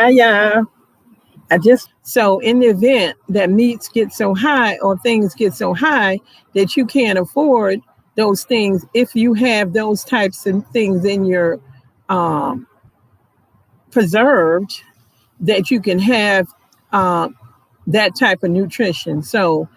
Yeah. So in the event that meats get so high or things get so high that you can't afford those things, if you have those types of things in your um, preserved, that you can have uh, that type of nutrition. So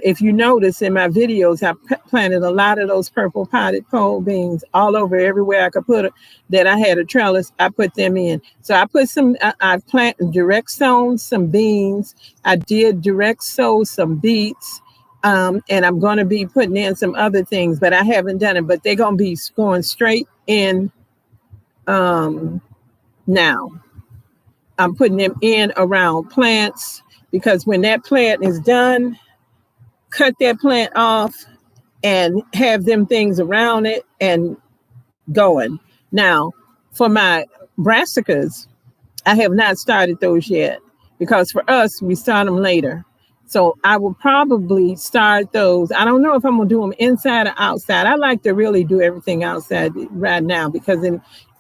if you notice in my videos, I planted a lot of those purple potted pole beans all over everywhere I could put it. That I had a trellis, I put them in. So I put some, I planted direct sown some beans. I did direct sow some beets. And I'm going to be putting in some other things, but I haven't done it. But they're going to be going straight in now. I'm putting them in around plants because when that plant is done, cut that plant off and have them things around it and going. Now, for my brassicas, I have not started those yet because for us, we start them later. So I will probably start those. I don't know if I'm going to do them inside or outside. I like to really do everything outside right now because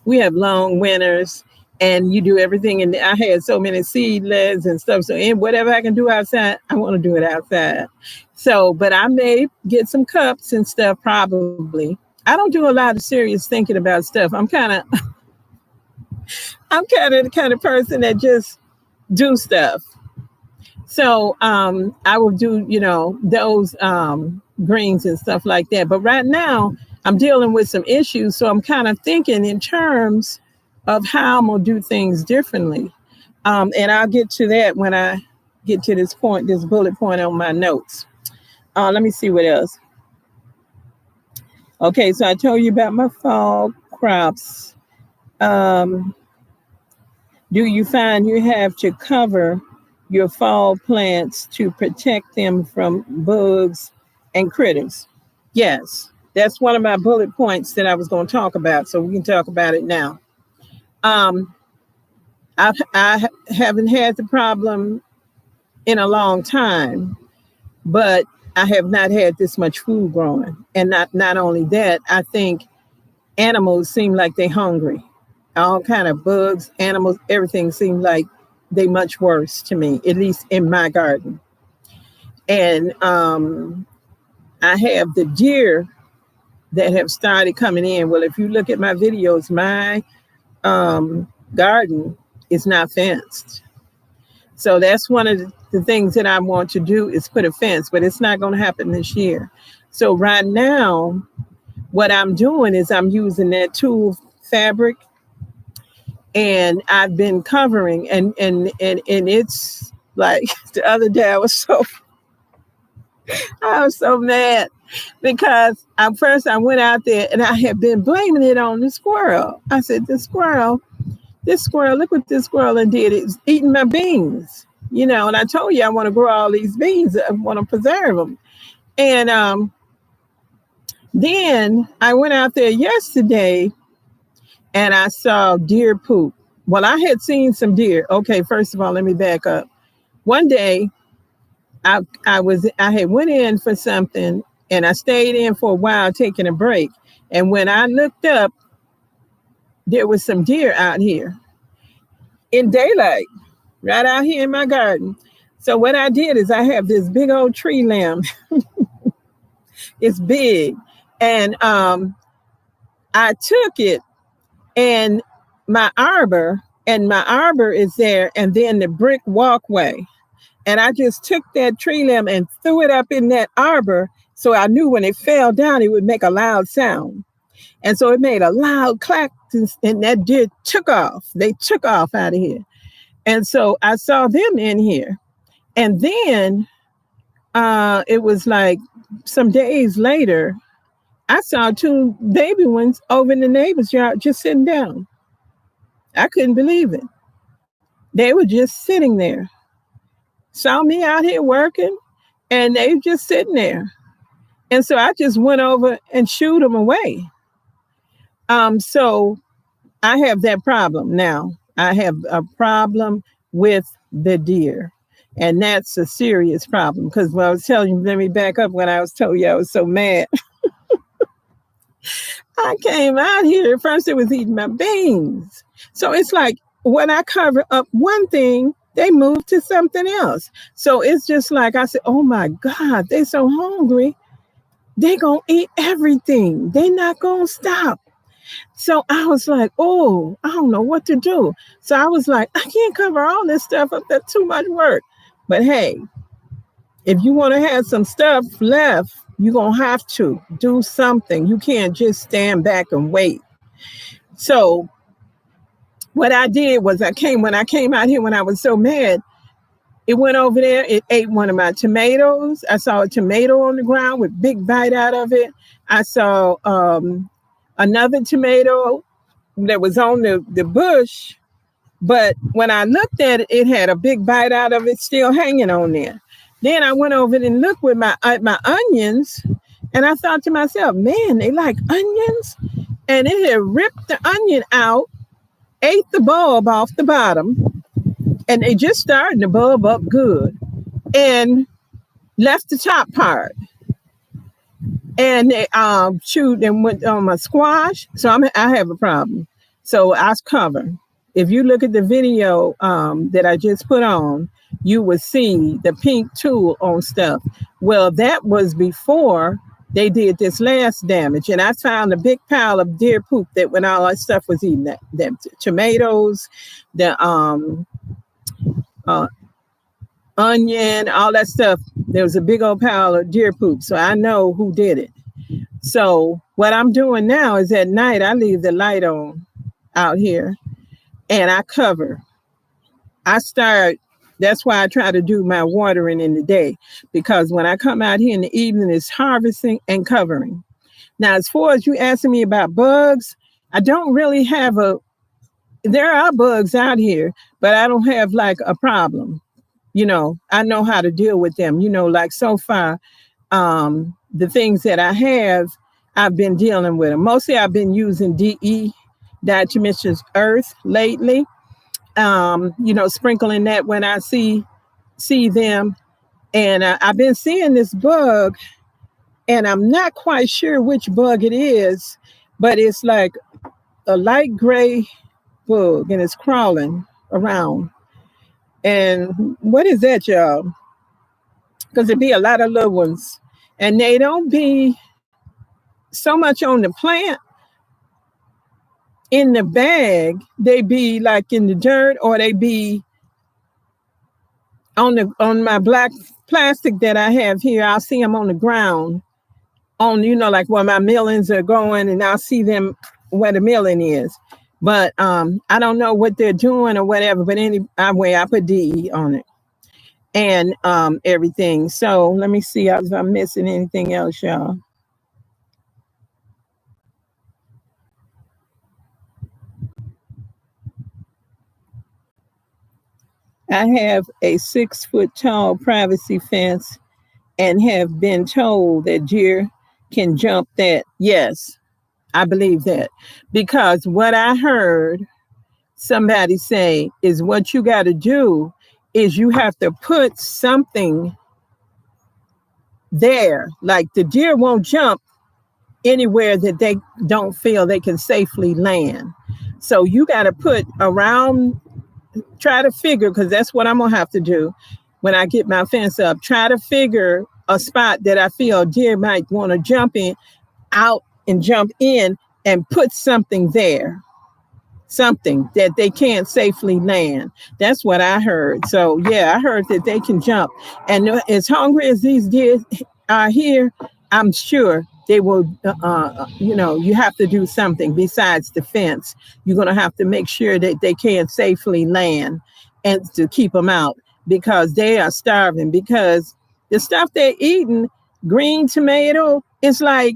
we have long winters and you do everything. And I had so many seedlings and stuff. So whatever I can do outside, I want to do it outside. So, but I may get some cups and stuff probably. I don't do a lot of serious thinking about stuff. I'm kind of the kind of person that just do stuff. So I will do, those greens and stuff like that. But right now I'm dealing with some issues. So I'm kind of thinking in terms of how I'm going to do things differently. And I'll get to that when I get to this bullet point on my notes. Let me see what else. Okay, so I told you about my fall crops. Do you find you have to cover your fall plants to protect them from bugs and critters? Yes, that's one of my bullet points that I was going to talk about. So we can talk about it now. I haven't had the problem in a long time, but I have not had this much food growing. And not only that, I think animals seem like they're hungry. All kind of bugs, animals, everything seems like they much worse to me, at least in my garden. And I have the deer that have started coming in. Well, if you look at my videos, my garden is not fenced. So that's one of the things that I want to do is put a fence, but it's not going to happen this year. So right now, what I'm doing is I'm using that tulle fabric, and I've been covering, and it's like the other day I was so mad because first I went out there and I had been blaming it on the squirrel. I said, this squirrel, look what this squirrel did. It's eating my beans, and I told you I want to grow all these beans. I want to preserve them. And then I went out there yesterday and I saw deer poop. Well, I had seen some deer. Okay, first of all, let me back up. One day I had went in for something and I stayed in for a while taking a break. And when I looked up, there was some deer out here in daylight, right out here in my garden. So what I did is I have this big old tree limb. It's big. And I took it and my arbor is there, and then the brick walkway. And I just took that tree limb and threw it up in that arbor. So I knew when it fell down, it would make a loud sound. And so it made a loud clack, and that deer took off. They took off out of here. And so I saw them in here. And then it was like some days later, I saw two baby ones over in the neighbor's yard just sitting down. I couldn't believe it. They were just sitting there. Saw me out here working, and they were just sitting there. And so I just went over and shooed them away. So I have that problem now. I have a problem with the deer. And that's a serious problem because when I was telling you, let me back up when I was told you I was so mad. I came out here, first it was eating my beans. So it's like when I cover up one thing, they move to something else. So it's just like I said, oh my God, they so hungry. They gonna eat everything. They not gonna stop. So I was like, oh, I don't know what to do. So I was like, I can't cover all this stuff up. That's too much work. But hey, if you want to have some stuff left, you're going to have to do something. You can't just stand back and wait. So what I did was when I came out here when I was so mad, it went over there. It ate one of my tomatoes. I saw a tomato on the ground with big bite out of it. I saw another tomato that was on the bush. But when I looked at it, it had a big bite out of it still hanging on there. Then I went over and looked with my onions, and I thought to myself, man, they like onions? And it had ripped the onion out, ate the bulb off the bottom, and they just started to bulb up good, and left the top part. And they chewed and went on my squash. So I have a problem. So I cover. If you look at the video that I just put on, you will see the pink tool on stuff. Well, that was before they did this last damage. And I found a big pile of deer poop that when all that stuff was eating, the tomatoes, the onion, all that stuff. There was a big old pile of deer poop. So I know who did it. So what I'm doing now is at night, I leave the light on out here and I cover. That's why I try to do my watering in the day, because when I come out here in the evening, it's harvesting and covering. Now, as far as you asking me about bugs, I don't really have there are bugs out here, but I don't have like a problem. You know, I know how to deal with them. You know, like so far, the things that I have, I've been dealing with them. Mostly I've been using DE, diatomaceous earth lately. You know, sprinkling that when I see them. And I've been seeing this bug, and I'm not quite sure which bug it is, but it's like a light gray bug, and it's crawling around. And what is that, y'all? Because there be a lot of little ones, and they don't be so much on the plant. In the bag, they be like in the dirt, or they be on my black plastic that I have here. I'll see them on the ground, on, you know, like where my millings are going, and I'll see them where the milling is. But I don't know what they're doing or whatever. But anyway, I put DE on it and everything. So let me see if I'm missing anything else, y'all. I have a 6-foot tall privacy fence and have been told that deer can jump that. Yes, I believe that, because what I heard somebody say is what you got to do is you have to put something there. Like the deer won't jump anywhere that they don't feel they can safely land. So you got to put around, try to figure, because that's what I'm going to have to do when I get my fence up. Try to figure a spot that I feel deer might want to jump in, out and jump in, and put something there. Something that they can't safely land. That's what I heard. So yeah, I heard that they can jump. And as hungry as these deer are here, I'm sure they will, you know, you have to do something besides the fence. You're going to have to make sure that they can safely land and to keep them out, because they are starving. Because the stuff they're eating, green tomato, it's like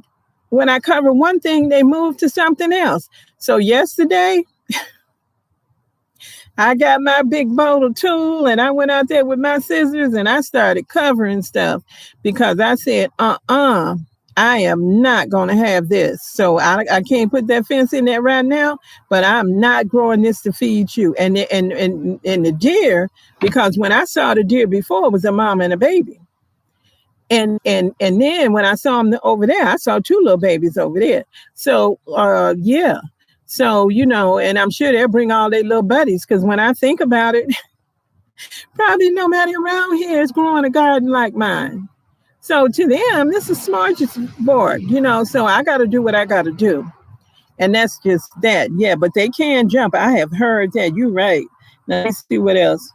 when I cover one thing, they move to something else. So yesterday, I got my big bowl of tool and I went out there with my scissors and I started covering stuff, because I said, I am not going to have this. So I can't put that fence in there right now, but I'm not growing this to feed you. And the deer, because when I saw the deer before, it was a mom and a baby. And then when I saw them over there, I saw 2 little babies over there. So, yeah. So, and I'm sure they'll bring all their little buddies, because when I think about it, probably nobody around here is growing a garden like mine. So to them, this is smorgasbord, so I got to do what I got to do. And that's just that. Yeah, but they can jump. I have heard that. You're right. Now, let's see what else.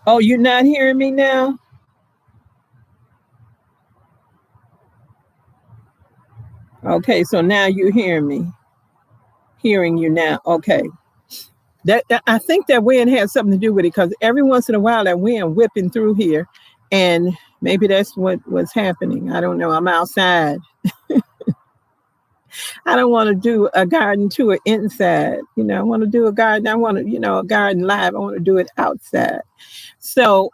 Oh, you're not hearing me now? Okay, so now you're hearing me. Hearing you now. Okay. That I think that wind has something to do with it, because every once in a while that wind whipping through here, and maybe that's what was happening. I don't know. I'm outside. I don't want to do a garden tour inside. I want to do a garden. I want to, a garden live. I want to do it outside. So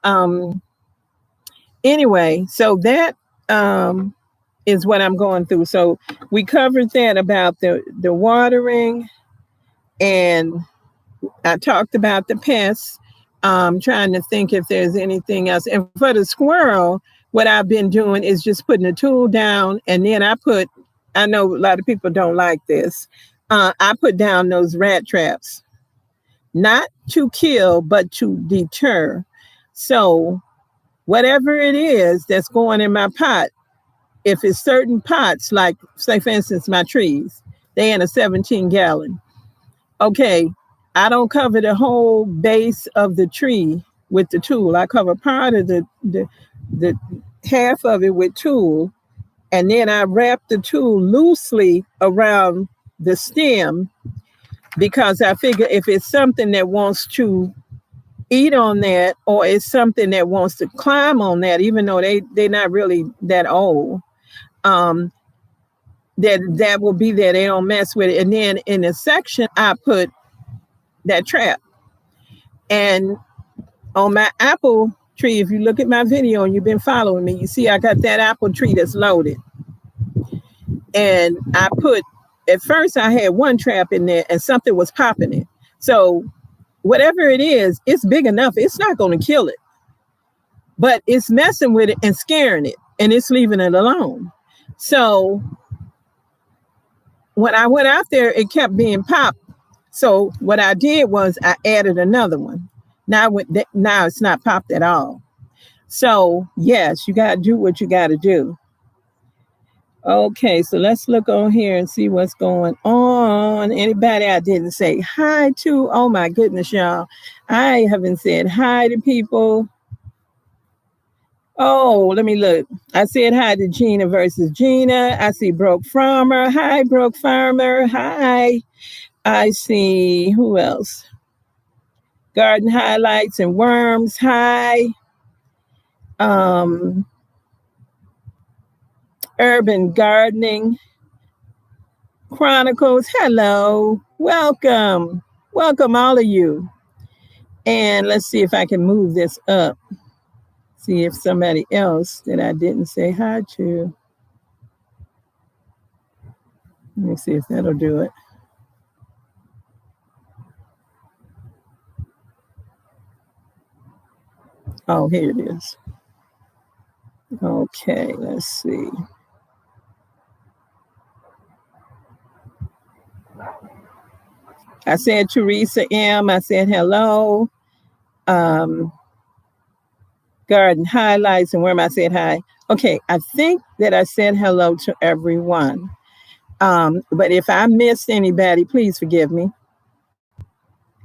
anyway, so that is what I'm going through. So we covered that about the watering, and I talked about the pests. Trying to think if there's anything else. And for the squirrel, what I've been doing is just putting a tool down, and then I know a lot of people don't like this. I put down those rat traps, not to kill, but to deter. So whatever it is that's going in my pot, if it's certain pots, like say for instance, my trees, they in a 17-gallon. Okay, I don't cover the whole base of the tree with the tool. I cover part of the half of it with tool, and then I wrap the tool loosely around the stem, because I figure if it's something that wants to eat on that, or it's something that wants to climb on that, even though they're not really that old, that will be there. They don't mess with it. And then in a section, I put that trap. And on my apple tree, if you look at my video and you've been following me, you see I got that apple tree that's loaded. And at first I had one trap in there and something was popping it. So whatever it is, it's big enough. It's not going to kill it, but it's messing with it and scaring it, and it's leaving it alone. So when I went out there, it kept being popped. So what I did was I added another one. Now it's not popped at all. So yes, you got to do what you got to do. Okay, so let's look on here and see what's going on. Anybody I didn't say hi to? Oh my goodness, y'all. I haven't said hi to people. Oh, let me look. I said hi to Gina versus Gina. I see Broke Farmer. Hi, Broke Farmer. Hi. I see, who else? Garden Highlights and Worms. Hi. Urban Gardening Chronicles. Hello. Welcome. Welcome, all of you. And let's see if I can move this up. See if somebody else that I didn't say hi to. Let me see if that'll do it. Oh, here it is. Okay, let's see. I said Teresa M. I said hello. Garden Highlights and Worm. I said hi. Okay, I think that I said hello to everyone. But if I missed anybody, please forgive me.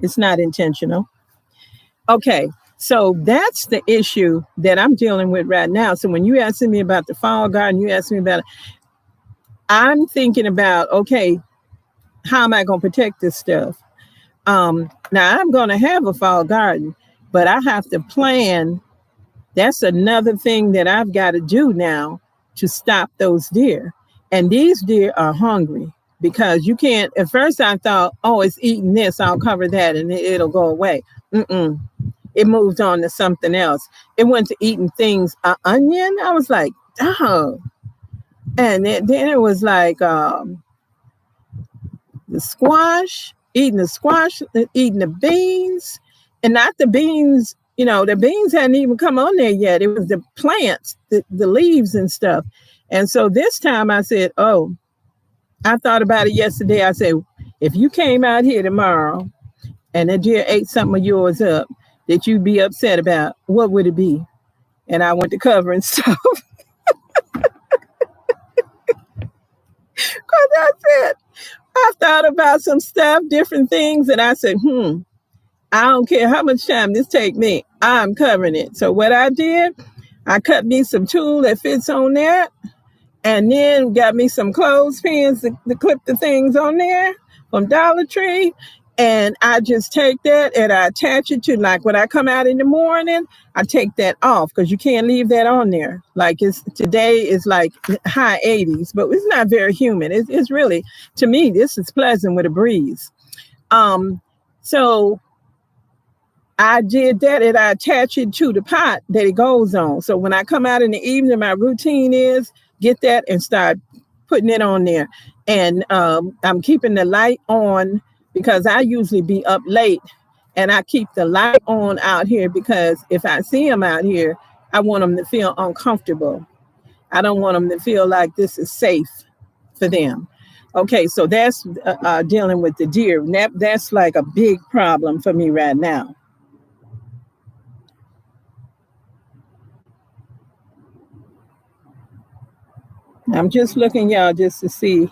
It's not intentional. Okay, so that's the issue that I'm dealing with right now. So when you asking me about the fall garden, you asked me about it. I'm thinking about, okay, how am I going to protect this stuff? Now I'm going to have a fall garden, but I have to plan. That's another thing that I've got to do now to stop those deer. And these deer are hungry, because you can't. At first I thought, oh, it's eating this, I'll cover that and it'll go away. It moved on to something else. It went to eating things, onion. I was like, oh. And then it was like the squash, eating the beans, and not the beans The beans hadn't even come on there yet. It was the plants, the leaves and stuff. And so this time I said, oh, I thought about it yesterday. I said, if you came out here tomorrow and a deer ate something of yours up that you'd be upset about, what would it be? And I went to covering stuff. Because I thought about some stuff, different things, and I said, I don't care how much time this take me, I'm covering it. So what I did, I cut me some tulle that fits on that, and then got me some clothespins to clip the things on there from Dollar Tree. And I just take that and I attach it to, like, when I come out in the morning, I take that off because you can't leave that on there. Like, today is like high 80s, but it's not very humid. It's really, to me, this is pleasant with a breeze. So I did that and I attach it to the pot that it goes on. So when I come out in the evening, my routine is get that and start putting it on there. And I'm keeping the light on because I usually be up late, and I keep the light on out here because if I see them out here, I want them to feel uncomfortable. I don't want them to feel like this is safe for them. Okay, so that's dealing with the deer. That's like a big problem for me right now. I'm just looking, y'all, just to see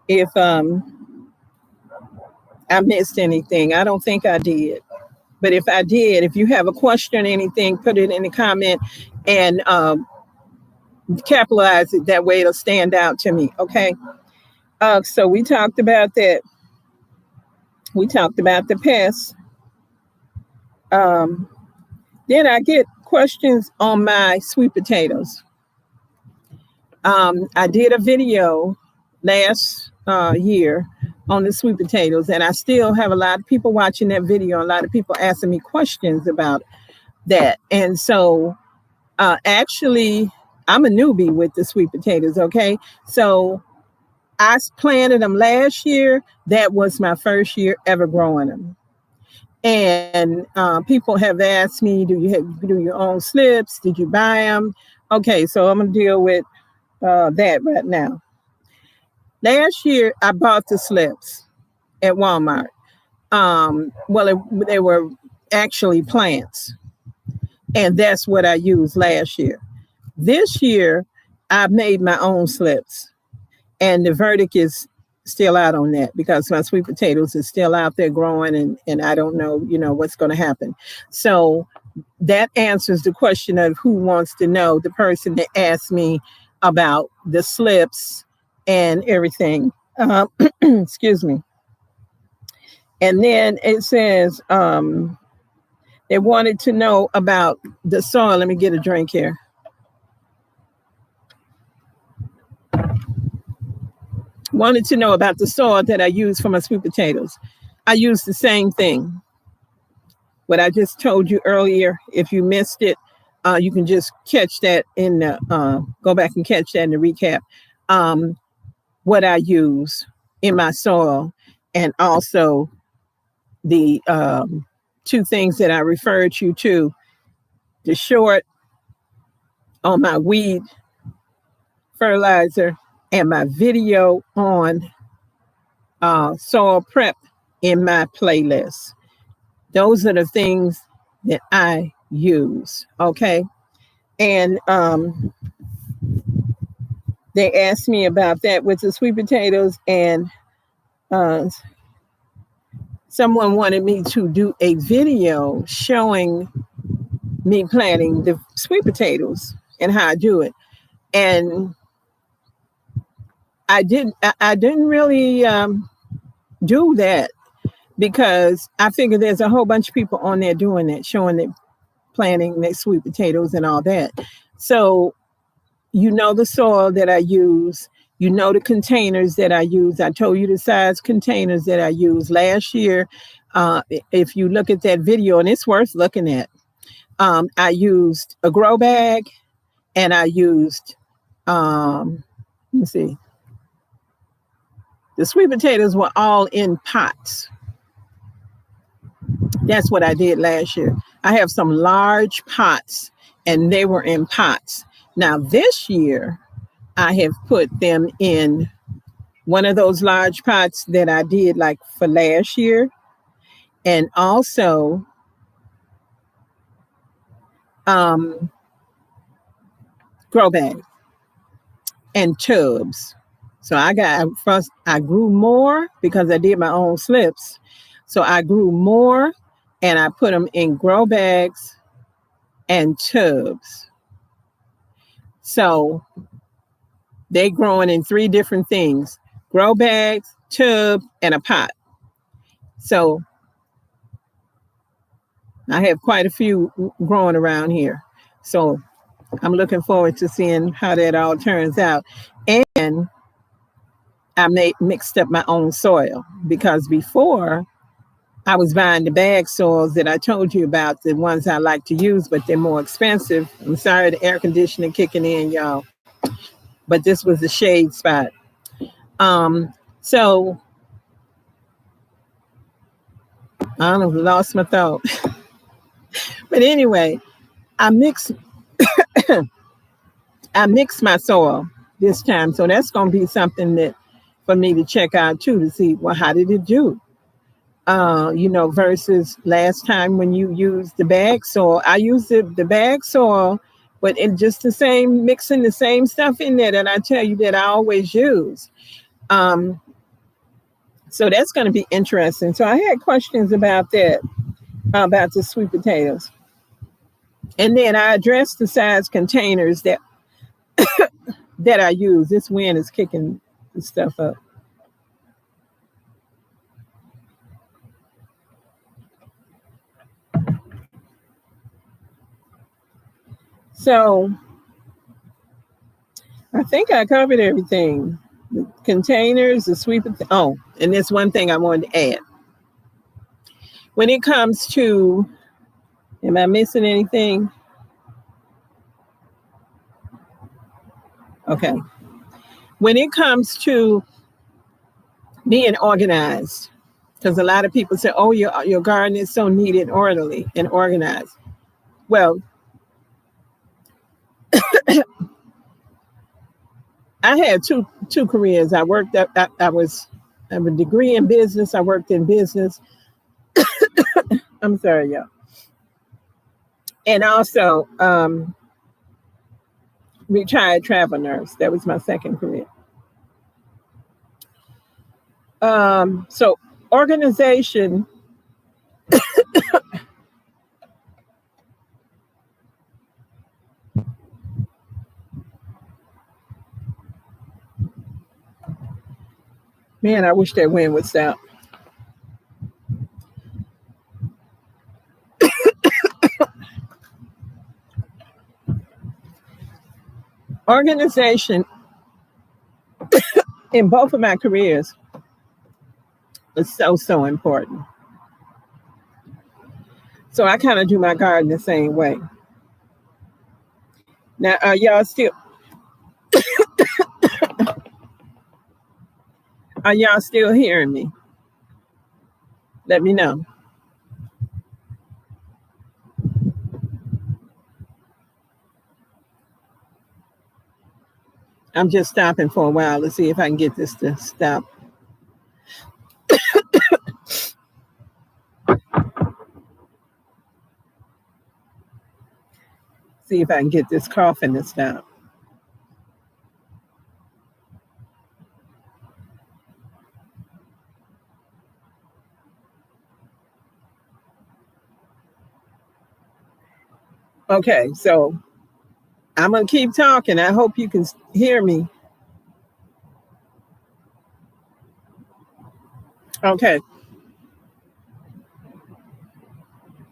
if I missed anything. I don't think I did. But if I did, if you have a question or anything, put it in the comment and capitalize it. That way it'll stand out to me. Okay. So we talked about that. We talked about the pests. Then I get questions on my sweet potatoes. I did a video last year on the sweet potatoes, and I still have a lot of people watching that video, a lot of people asking me questions about that. And so actually, I'm a newbie with the sweet potatoes, okay? So I planted them last year. That was my first year ever growing them. And people have asked me, do you do your own slips? Did you buy them? Okay, so I'm going to deal with that right now. Last year, I bought the slips at Walmart. They were actually plants. And that's what I used last year. This year, I made my own slips. And the verdict is still out on that because my sweet potatoes is still out there growing and I don't know, what's going to happen. So that answers the question of who wants to know, the person that asked me about the slips and everything. Excuse me. And then it says they wanted to know about the soil. Let me get a drink here. Wanted to know about the soil that I use for my sweet potatoes. I use the same thing. What I just told you earlier, if you missed it, you can just catch that in the, go back and catch that in the recap. What I use in my soil, and also the two things that I referred you to, the short on my weed fertilizer and my video on soil prep in my playlist. Those are the things that I use, okay? And they asked me about that with the sweet potatoes, and someone wanted me to do a video showing me planting the sweet potatoes and how I do it. And I didn't really do that because I figured there's a whole bunch of people on there doing that, showing them planting their sweet potatoes and all that. So the soil that I use, the containers that I use. I told you the size containers that I use last year. If you look at that video, and it's worth looking at, I used a grow bag and I used, let me see. The sweet potatoes were all in pots. That's what I did last year. I have some large pots, and they were in pots. Now this year, I have put them in one of those large pots that I did like for last year, and also um, grow bags and tubs. So I grew more because I did my own slips. So I grew more and I put them in grow bags and tubs. So they growing in 3 different things: grow bags, tub, and a pot. So I have quite a few growing around here. So I'm looking forward to seeing how that all turns out. And mixed up my own soil, because before I was buying the bag soils that I told you about, the ones I like to use, but they're more expensive. I'm sorry, the air conditioning kicking in, y'all. But this was the shade spot. So I don't know, lost my thought. But anyway, I mix I mixed my soil this time. So that's gonna be something that for me to check out too, to see, well, how did it do? Versus last time when you used the bag soil. I used the bag soil, but in just the same, mixing the same stuff in there that I tell you that I always use. So that's going to be interesting. So I had questions about that, about the sweet potatoes. And then I addressed the size containers that I use. This wind is kicking the stuff up. So I think I covered everything. The containers, the sweet potato. Oh, and there's one thing I wanted to add. When it comes to, am I missing anything? Okay. When it comes to being organized, because a lot of people say, oh, your garden is so neat and orderly and organized. Well, I had two careers. I worked up, I have a degree in business. I worked in business. I'm sorry, y'all. And also retired travel nurse. That was my second career. So organization, man, I wish that wind would stop. Organization in both of my careers is so important. So I kind of do my garden the same way. Now, are y'all still hearing me? Let me know. I'm just stopping for a while to see if I can get this to stop. See if I can get this coughing to stop. Okay, so I'm going to keep talking. I hope you can hear me. Okay.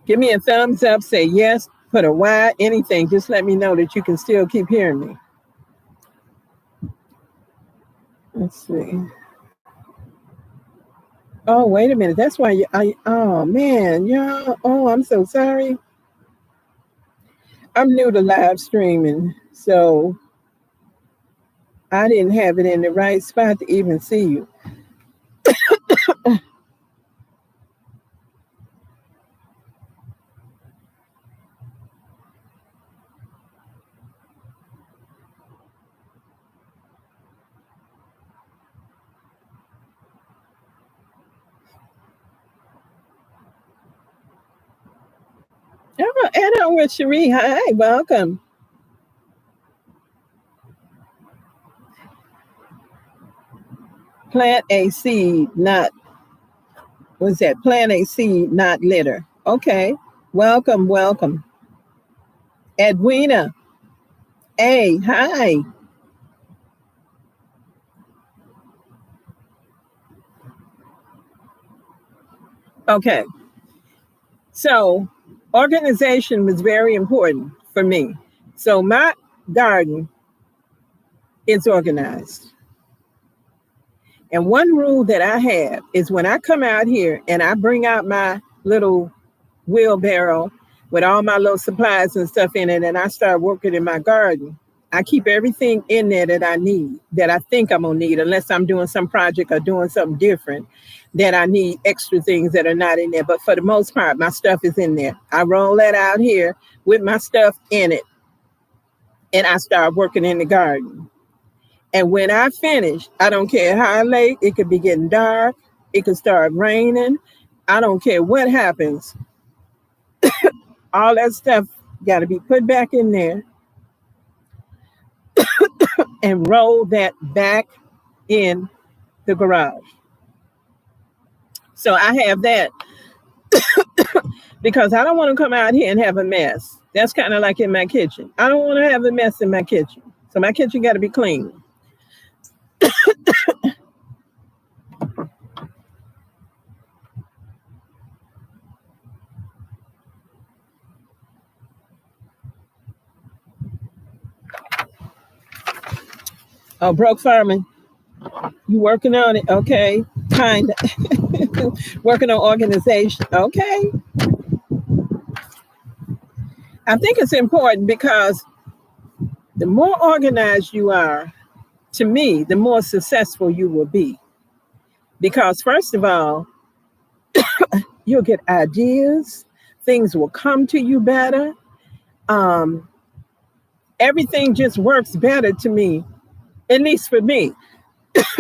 Give me a thumbs up, say yes, put a Y, anything. Just let me know that you can still keep hearing me. Let's see. Oh, wait a minute. That's why oh man, y'all. Oh, I'm so sorry. I'm new to live streaming, so I didn't have it in the right spot to even see you. Oh, add on with Cherie. Hi, welcome. Plant a seed, not, what's that? Plant a seed, not litter. Okay. Welcome, welcome. Edwina. Hey, hi. Okay. So, organization was very important for me. So, my garden is organized. And one rule that I have is when I come out here and I bring out my little wheelbarrow with all my little supplies and stuff in it, and I start working in my garden, I keep everything in there that I need, that I think I'm gonna need, unless I'm doing some project or doing something different that I need extra things that are not in there. But for the most part, my stuff is in there. I roll that out here with my stuff in it, and I start working in the garden. And when I finish, I don't care how late, it could be getting dark, it could start raining. I don't care what happens. All that stuff got to be put back in there and roll that back in the garage. So I have that because I don't want to come out here and have a mess. That's kind of like in my kitchen. I don't want to have a mess in my kitchen. So my kitchen got to be clean. Oh, broke farming. You working on it? Okay. Kind of. Working on organization. Okay. I think it's important because the more organized you are, to me, the more successful you will be. Because, first of all, you'll get ideas, things will come to you better. Um, Everything just works better to me, at least for me,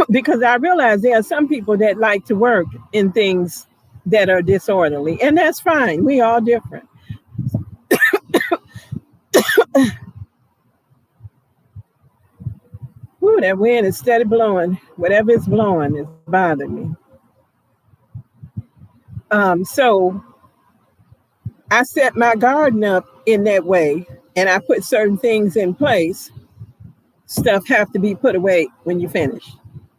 because I realize there are some people that like to work in things that are disorderly, and that's fine. We all different. Ooh, that wind is steady blowing. Whatever is blowing is bothering me. So I set my garden up in that way, and I put certain things in place. Stuff have to be put away when you finish.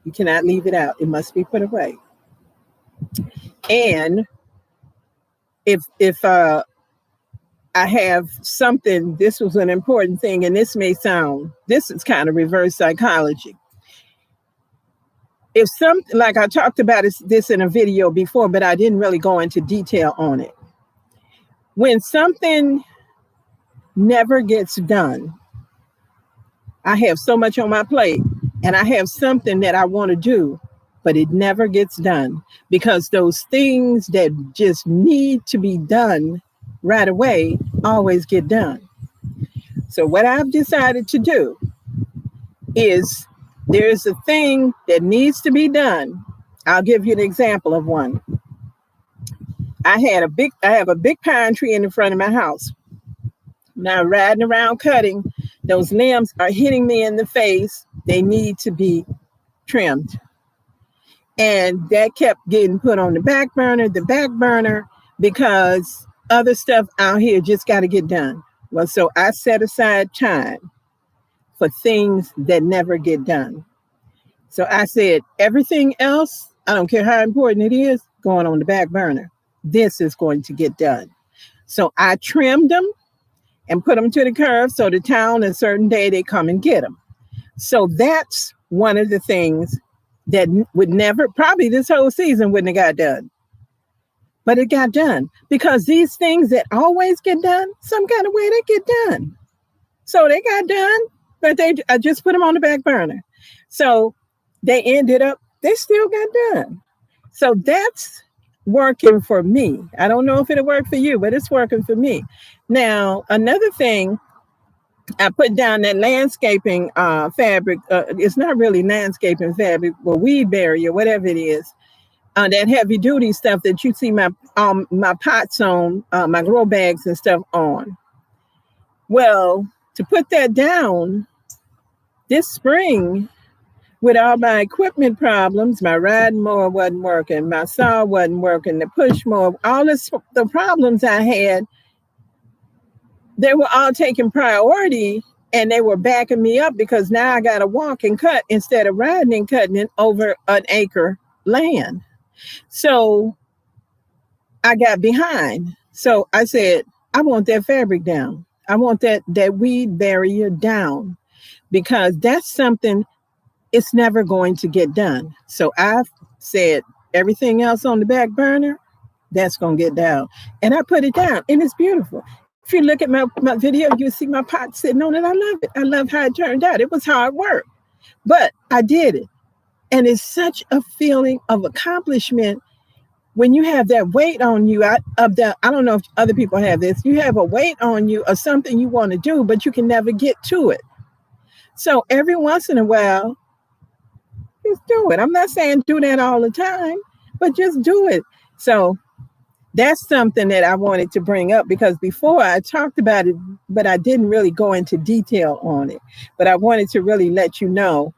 You cannot leave it out. It must be put away. And if I have something, this was an important thing, and this is kind of reverse psychology. If something, like I talked about this in a video before, but I didn't really go into detail on it. When something never gets done, I have so much on my plate and I have something that I want to do, but it never gets done because those things that just need to be done right away always get done. So, what I've decided to do is there's a thing that needs to be done. I'll give you an example of one. I have a big pine tree in the front of my house. Now riding around cutting, those limbs are hitting me in the face. They need to be trimmed. And that kept getting put on the back burner, because other stuff out here just got to get done. Well, so I set aside time for things that never get done. So I said, everything else, I don't care how important it is, going on the back burner. This is going to get done. So I trimmed them and put them to the curb so the town a certain day they come and get them. So that's one of the things that would never, probably this whole season wouldn't have got done. But it got done because these things that always get done, some kind of way they get done. So they got done, but I just put them on the back burner. So they still got done. So that's working for me. I don't know if it'll work for you, but it's working for me. Now, another thing, I put down that landscaping fabric. It's not really landscaping fabric, but weed barrier, whatever it is. that heavy duty stuff that you see my pots on, my grow bags and stuff on. Well, to put that down this spring, with all my equipment problems, my riding mower wasn't working, my saw wasn't working, the push mower, all the problems I had, they were all taking priority, and they were backing me up because now I got to walk and cut instead of riding and cutting it over an acre land. So I got behind. So I said, I want that fabric down. I want that weed barrier down, because that's something, it's never going to get done. So I've said everything else on the back burner, that's going to get down. And I put it down, and it's beautiful. If you look at my video, you see my pot sitting on it. I love it. I love how it turned out. It was hard work, but I did it. And it's such a feeling of accomplishment when you have that weight on you. I don't know if other people have this. You have a weight on you of something you want to do, but you can never get to it. So every once in a while, just do it. I'm not saying do that all the time, but just do it. So that's something that I wanted to bring up, because before I talked about it, but I didn't really go into detail on it. But I wanted to really let you know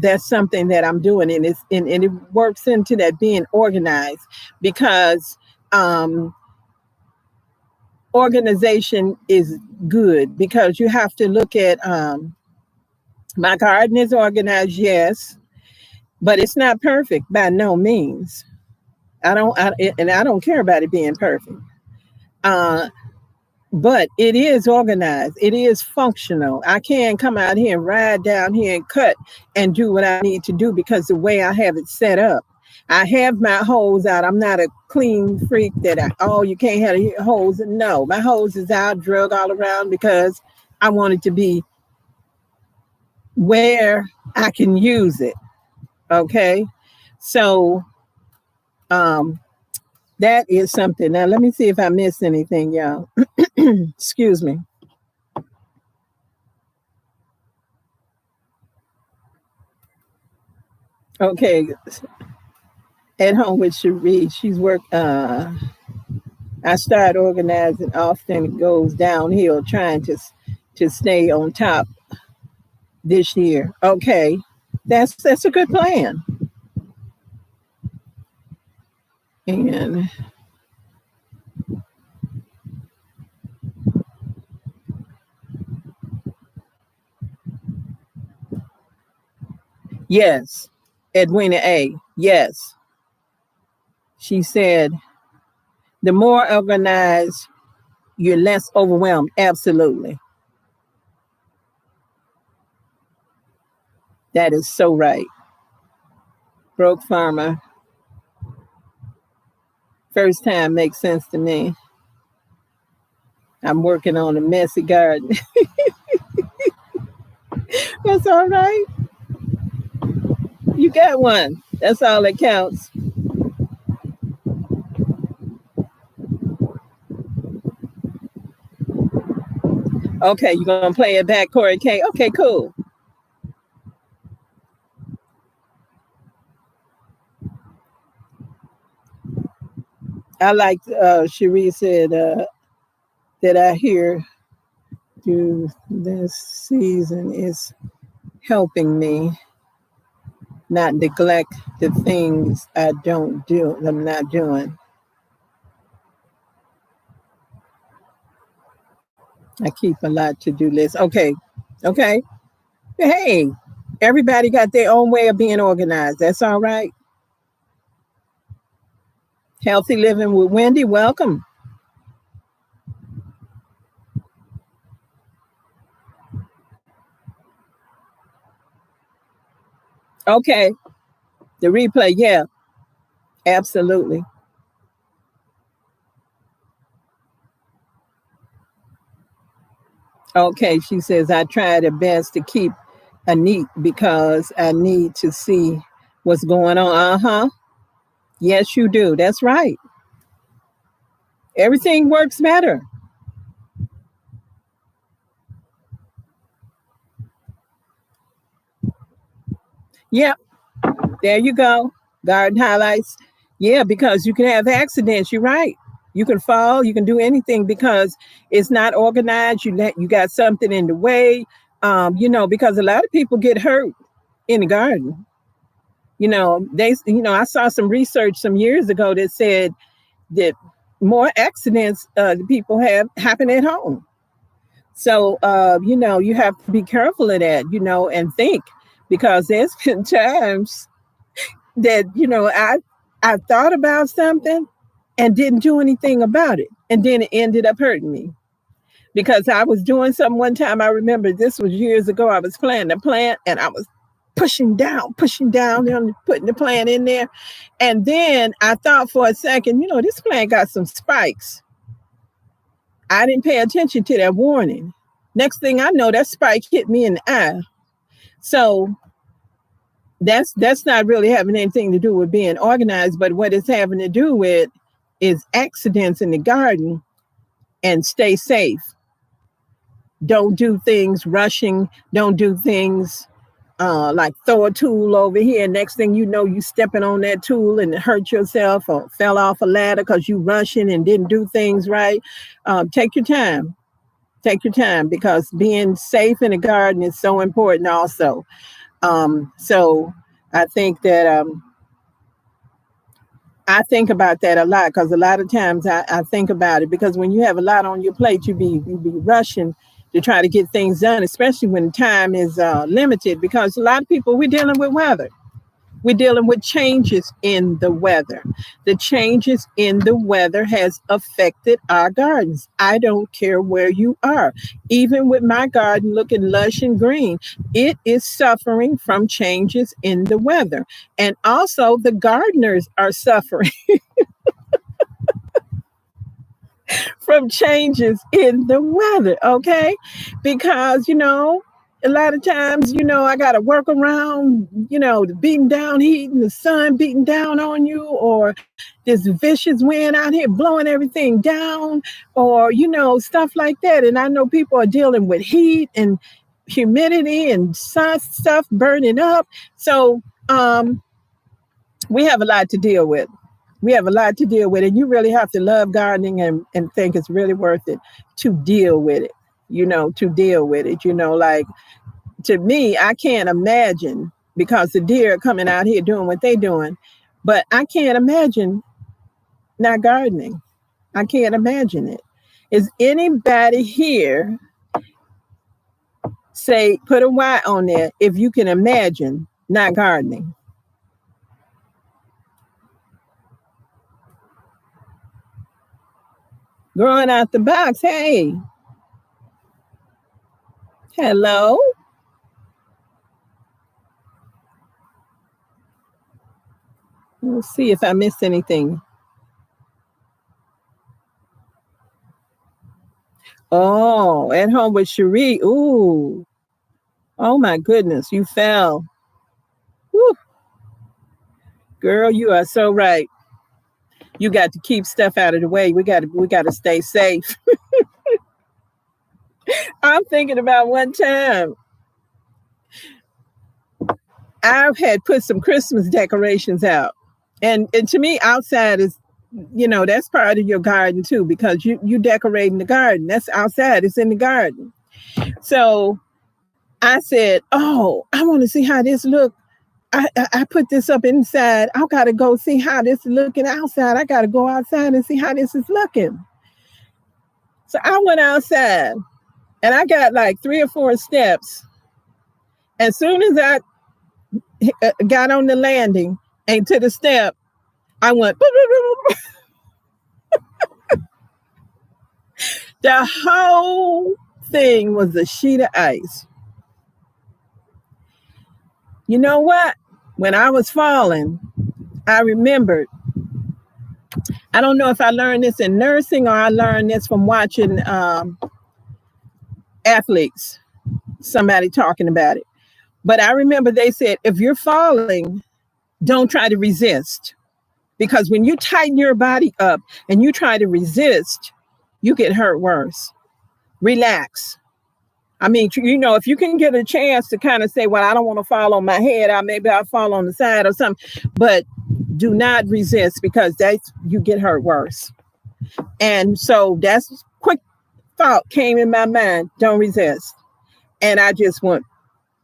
that's something that I'm doing, and it works into that being organized, because organization is good, because you have to look at my garden is organized, yes, but it's not perfect by no means. I don't care about it being perfect. But it is organized. It is functional. I can't come out here and ride down here and cut and do what I need to do, because the way I have it set up. I have my hose out. I'm not a clean freak that you can't have a hose. No, my hose is out, drug all around, because I want it to be where I can use it. Okay. So that is something. Now let me see if I missed anything, y'all. Excuse me. Okay. At home with Cherie, she's worked. I start organizing. Often goes downhill, trying to stay on top this year. Okay, that's a good plan. And yes, Edwina A. Yes, she said the more organized, you're less overwhelmed. Absolutely, that is so right. Broke farmer. First time makes sense to me. I'm working on a messy garden. That's all right. You got one. That's all that counts. Okay, you're gonna play it back, Corey K. Okay, cool. I like Cherie said that I hear through this season is helping me not neglect the things I'm not doing. I keep a lot to-do list. Okay. Okay. Hey, everybody got their own way of being organized. That's all right. Healthy Living with Wendy, welcome. Okay. The replay, yeah, absolutely. Okay, she says, I try the best to keep a neat because I need to see what's going on. Uh-huh. Yes, you do. That's right. Everything works better. Yep. There you go. Garden highlights. Yeah, because you can have accidents. You're right. You can fall. You can do anything because it's not organized. You got something in the way. Because a lot of people get hurt in the garden. I saw some research some years ago that said that more accidents people have happen at home. So you have to be careful of that, and think, because there's been times that I thought about something and didn't do anything about it, and then it ended up hurting me because I was doing something one time. I remember this was years ago. I was planting a plant and I was pushing down, and putting the plant in there, and then I thought for a second, this plant got some spikes. I didn't pay attention to that warning. Next thing I know, that spike hit me in the eye. So that's not really having anything to do with being organized, but what it's having to do with is accidents in the garden. And stay safe. Don't do things rushing. Don't do things like throw a tool over here. Next thing you know, you stepping on that tool and hurt yourself or fell off a ladder because you rushing and didn't do things right. Take your time. Take your time, because being safe in the garden is so important also. So I think that I think about that a lot, because a lot of times I think about it, because when you have a lot on your plate, you be rushing to try to get things done, especially when time is limited, because a lot of people, we're dealing with weather. We're dealing with changes in the weather. The changes in the weather has affected our gardens. I don't care where you are. Even with my garden looking lush and green, it is suffering from changes in the weather. And also the gardeners are suffering from changes in the weather, okay? Because, a lot of times, I got to work around, the beating down heat and the sun beating down on you, or this vicious wind out here blowing everything down, or, stuff like that. And I know people are dealing with heat and humidity and sun stuff burning up. So we have a lot to deal with. We have a lot to deal with, and you really have to love gardening and think it's really worth it to deal with it, to deal with it, like, to me, I can't imagine, because the deer are coming out here doing what they're doing, but I can't imagine not gardening. I can't imagine it. Is anybody here, say, put a Y on there, if you can imagine not gardening? Growing out the box, hey. Hello? Let's see if I missed anything. Oh, at home with Cherie. Ooh. Oh my goodness, you fell. Woo. Girl, you are so right. You got to keep stuff out of the way. We got to stay safe. I'm thinking about one time I had put some Christmas decorations out. And to me, outside is, that's part of your garden too, because you decorating the garden. That's outside. It's in the garden. So I said, oh, I want to see how this look. I put this up inside. I got to go see how this is looking outside. I got to go outside and see how this is looking. So I went outside and I got like 3 or 4 steps. As soon as I got on the landing and to the step, I went. The whole thing was a sheet of ice. You know what? When I was falling, I remembered. I don't know if I learned this in nursing or I learned this from watching athletes, somebody talking about it. But I remember they said, if you're falling, don't try to resist. Because when you tighten your body up and you try to resist, you get hurt worse. Relax. I mean, if you can get a chance to kind of say, well, I don't want to fall on my head, maybe I'll fall on the side or something. But do not resist, because that's, you get hurt worse. And so that's quick thought came in my mind, don't resist. And I just went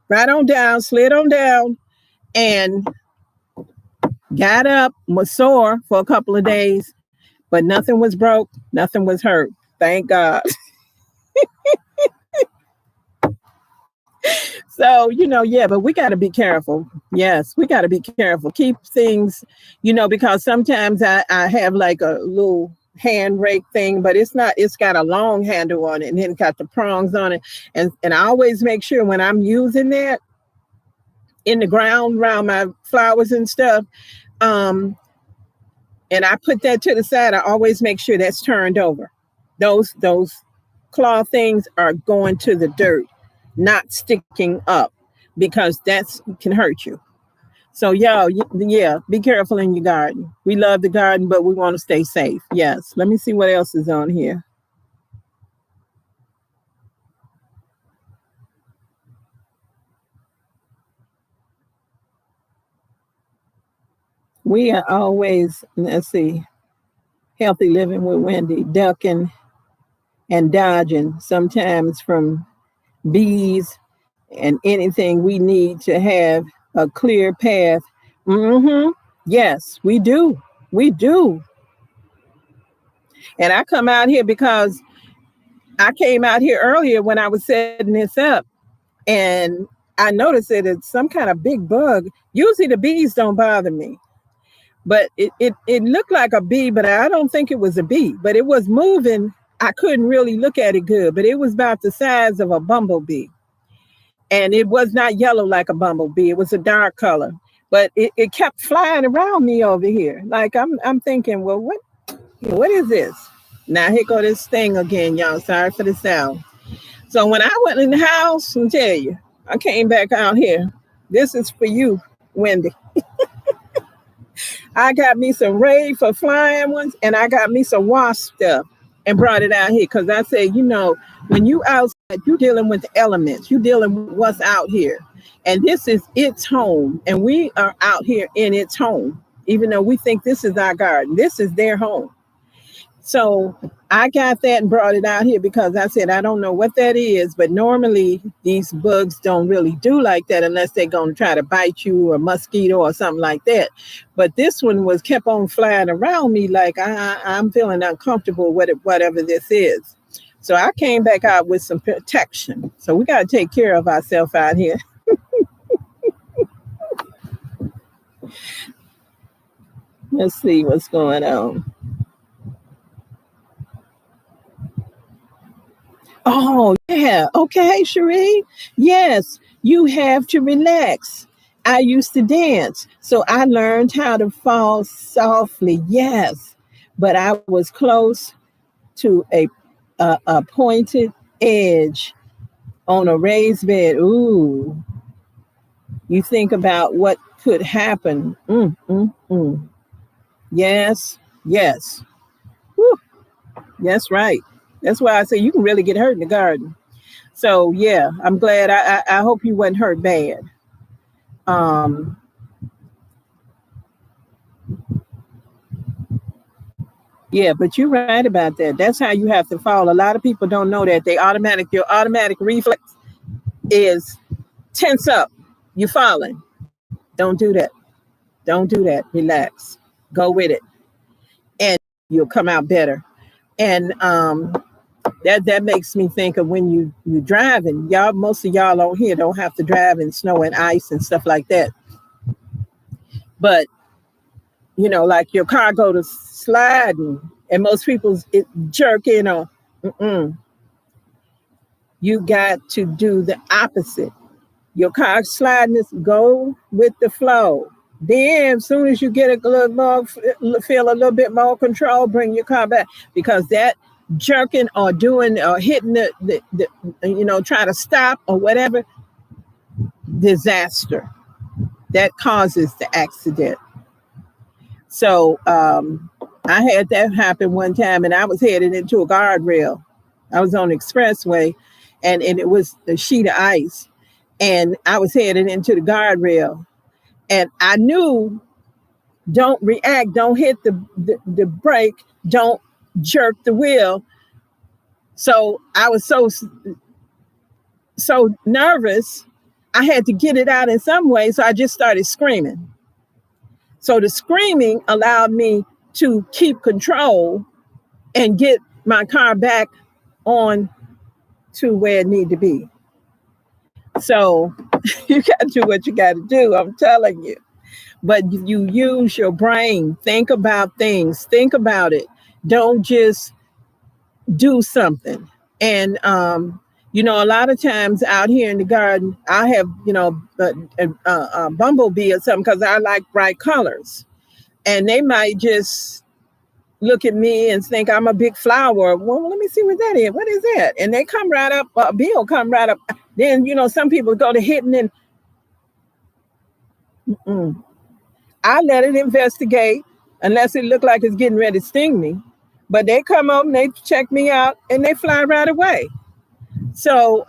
right on down, slid on down, and got up, was sore for a couple of days, but nothing was broke, nothing was hurt. Thank God. So, yeah, but we got to be careful. Yes, we got to be careful. Keep things, because sometimes I have like a little hand rake thing, but it's not, it's got a long handle on it, and then got the prongs on it. And I always make sure when I'm using that in the ground around my flowers and stuff, and I put that to the side, I always make sure that's turned over. Those claw things are going to the dirt, not sticking up, because that's can hurt you. So yeah, be careful in your garden. We love the garden, but we want to stay safe. Yes. Let me see what else is on here. We are always, let's see, healthy living with Wendy, ducking and dodging sometimes from bees and anything. We need to have a clear path. Yes, we do. We do. And I come out here because I came out here earlier when I was setting this up, and I noticed that it's some kind of big bug. Usually the bees don't bother me, but it looked like a bee, but I don't think it was a bee, but it was moving. I couldn't really look at it good, but it was about the size of a bumblebee. And it was not yellow like a bumblebee. It was a dark color, but it kept flying around me over here. Like I'm thinking, well, what is this? Now here go this thing again, y'all. Sorry for the sound. So when I went in the house, I'll tell you, I came back out here. This is for you, Wendy. I got me some Ray for flying ones, and I got me some wasp stuff and brought it out here, because I say, when you outside, you dealing with the elements, you dealing with what's out here, and this is its home, and we are out here in its home, even though we think this is our garden. This is their home. So I got that and brought it out here because I said, I don't know what that is, but normally these bugs don't really do like that unless they're going to try to bite you, or mosquito or something like that. But this one was kept on flying around me like I'm feeling uncomfortable with it, whatever this is. So I came back out with some protection. So we got to take care of ourselves out here. Let's see what's going on. Oh, yeah. Okay, Cherie. Yes, you have to relax. I used to dance, so I learned how to fall softly. Yes, but I was close to a pointed edge on a raised bed. Ooh, you think about what could happen. Yes, yes. Whew. That's right. That's why I say you can really get hurt in the garden. So yeah, I'm glad. I hope you wasn't hurt bad. Yeah, but you're right about that. That's how you have to fall. A lot of people don't know that. Your automatic reflex is tense up. You're falling. Don't do that. Don't do that. Relax. Go with it, and you'll come out better. And that makes me think of when you driving. Y'all, most of y'all on here don't have to drive in snow and ice and stuff like that. But like your car go to sliding, and most people it jerk in on. You got to do the opposite. Your car sliding is go with the flow. Then as soon as you get a little more, feel a little bit more control, bring your car back, because that jerking or doing or hitting the trying to stop or whatever, disaster that causes the accident. So I had that happen one time, and I was headed into a guardrail. I was on the expressway, and it was a sheet of ice, and I was headed into the guardrail, and I knew Don't react. Don't hit the brake. Don't jerk the wheel. So I was so nervous. I had to get it out in some way. So I just started screaming. So the screaming allowed me to keep control and get my car back on to where it needed to be. So you got to do what you got to do. I'm telling you. But you use your brain. Think about things. Think about it. Don't just do something. And a lot of times out here in the garden, I have a bumblebee or something because I like bright colors, and they might just look at me and think I'm a big flower. Well, let me see what that is. What is that? And they come right up. A bee will come right up. Then some people go to hitting and. I let it investigate unless it looked like it's getting ready to sting me. But they come up and they check me out and they fly right away. So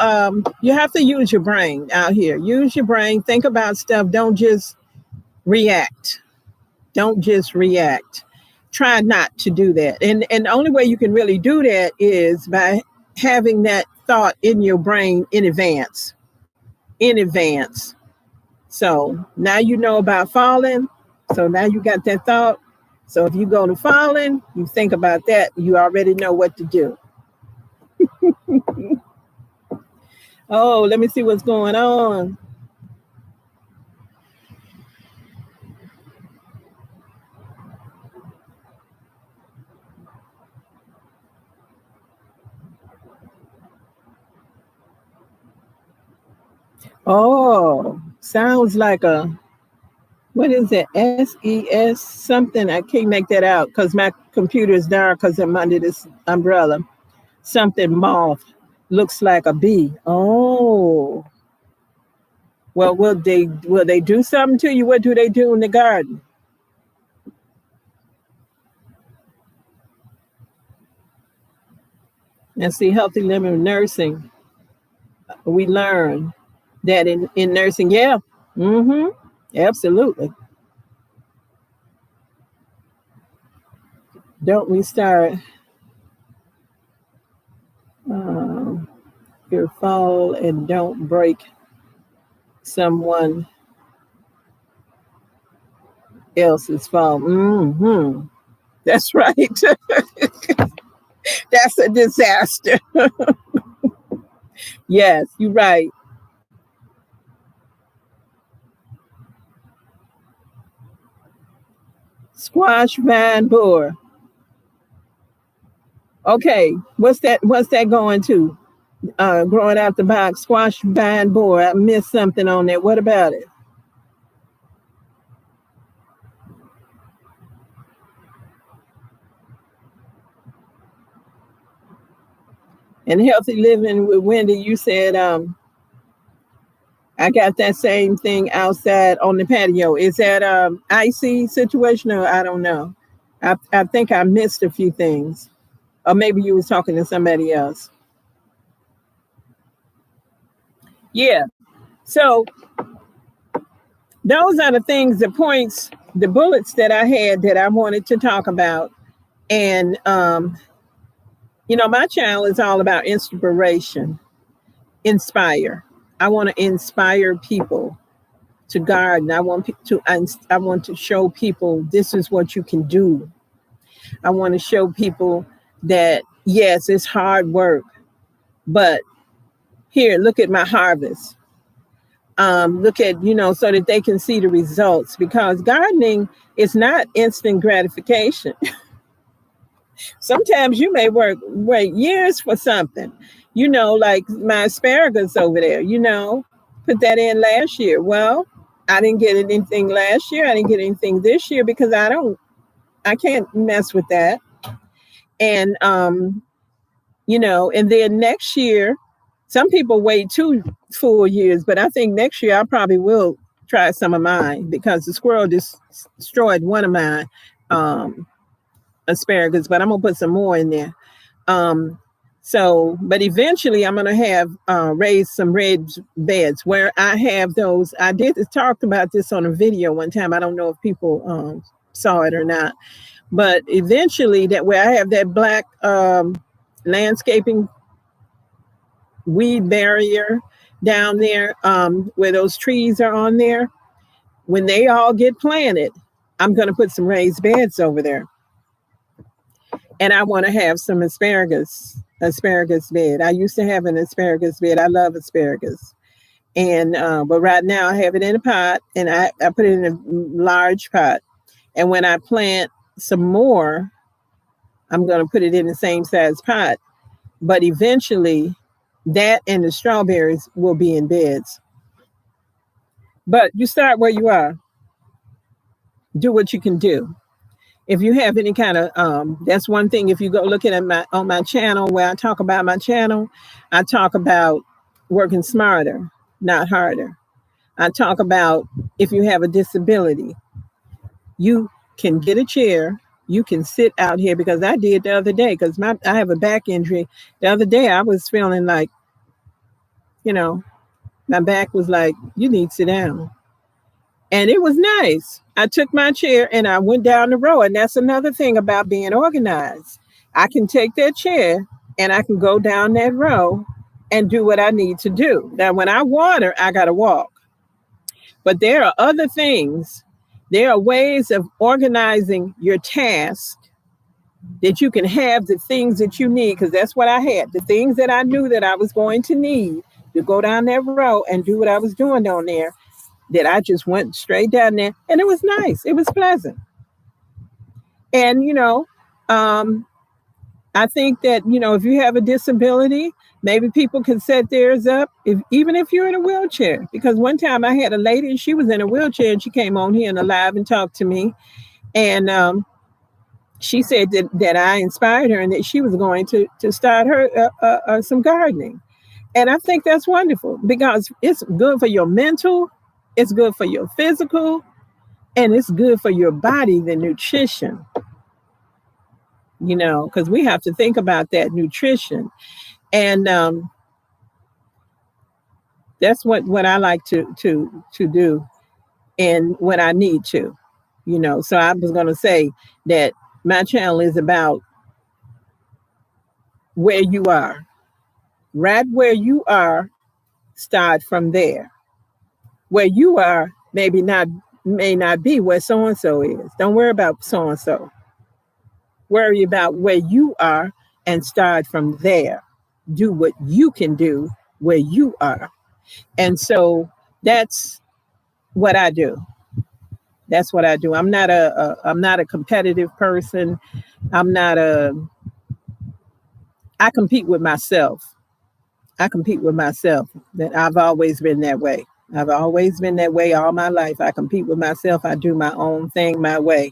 you have to use your brain out here. Use your brain. Think about stuff. Don't just react. Don't just react. Try not to do that. And the only way you can really do that is by having that thought in your brain in advance. In advance. So now you know about falling. So now you got that thought. So if you go to falling, you think about that. You already know what to do. Oh, let me see what's going on. Oh, sounds like what is it? SES something. I can't make that out because my computer is dark because I'm under this umbrella. Something moth. Looks like a bee. Oh. Well, will they do something to you? What do they do in the garden? And see, healthy living nursing, we learn that in nursing, yeah. Mm-hmm. Absolutely. Don't we start your fall and don't break someone else's fall. Mm-hmm. That's right. That's a disaster. Yes, you're right. Squash vine boar. Okay, what's that? What's that going to? Growing out the box, squash vine boar. I missed something on there. What about it? And healthy living with Wendy, you said I got that same thing outside on the patio. Is that icy situation or I don't know? I think I missed a few things. Or maybe you was talking to somebody else. Yeah. So those are the things, the points, the bullets that I had that I wanted to talk about. And my channel is all about inspiration. Inspire. I want to inspire people to garden. I want to show people this is what you can do. I want to show people that yes, it's hard work, but here, look at my harvest. Look at, so that they can see the results, because gardening is not instant gratification. Sometimes you may wait years for something, like my asparagus over there, put that in last year. Well, I didn't get anything last year. I didn't get anything this year because I can't mess with that. And, and then next year, some people wait 2 full years, but I think next year I probably will try some of mine because the squirrel just destroyed one of my asparagus, but I'm gonna put some more in there. But eventually I'm gonna have raised some red beds where I have those. I did talk about this on a video one time. I don't know if people saw it or not. But eventually, that way I have that black landscaping weed barrier down there, where those trees are on there. When they all get planted, I'm going to put some raised beds over there. And I want to have some asparagus bed. I used to have an asparagus bed. I love asparagus. And but right now I have it in a pot, and I put it in a large pot. And when I plant some more, I'm going to put it in the same size pot. But eventually, that and the strawberries will be in beds. But you start where you are. Do what you can do. If you have any kind of that's one thing. If you go looking at my on my channel where I talk about my channel, I talk about working smarter, not harder. I talk about if you have a disability, you can get a chair. You can sit out here, because I did the other day, because I have a back injury. The other day I was feeling like, you know, my back was like, you need to sit down. And it was nice. I took my chair and I went down the row. And that's another thing about being organized. I can take that chair and I can go down that row and do what I need to do. Now, when I water, I got to walk. But there are other things. There are ways of organizing your task that you can have the things that you need, because that's what I had. The things that I knew that I was going to need to go down that row and do what I was doing down there, that I just went straight down there, and it was nice. It was pleasant. And, I think that, if you have a disability, maybe people can set theirs up, even if you're in a wheelchair. Because one time I had a lady, and she was in a wheelchair, and she came on here and live and talked to me. And she said that I inspired her and that she was going to start her some gardening. And I think that's wonderful, because it's good for your mental, it's good for your physical, and it's good for your body, the nutrition, because we have to think about that nutrition. And that's what I like to do, and when I need to, So I was going to say that my channel is about where you are, right where you are. Start from there. Where you are may not be where so and so is. Don't worry about so and so. Worry about where you are and start from there. Do what you can do where you are. And so that's what I do. That's what I do. I'm not a competitive person. I'm not a I compete with myself. I compete with myself. That I've always been that way. I've always been that way all my life. I compete with myself. I do my own thing my way.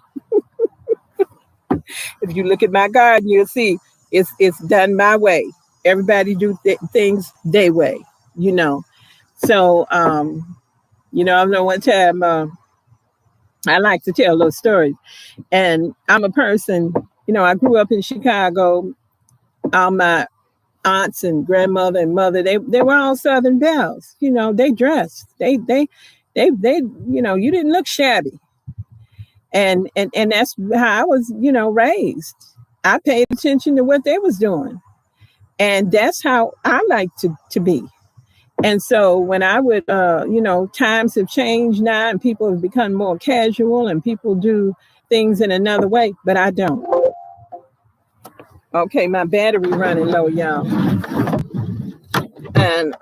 If you look at my garden, you'll see it's done my way. Everybody do things their way, you know. So, I know one time I like to tell those stories, and I'm a person. I grew up in Chicago. All my aunts and grandmother and mother, they were all Southern belles. They dressed. They. You didn't look shabby, and that's how I was, raised. I paid attention to what they was doing, and that's how I like to be. And so when I would, times have changed now, and people have become more casual, and people do things in another way, but I don't. Okay, my battery running low, y'all, and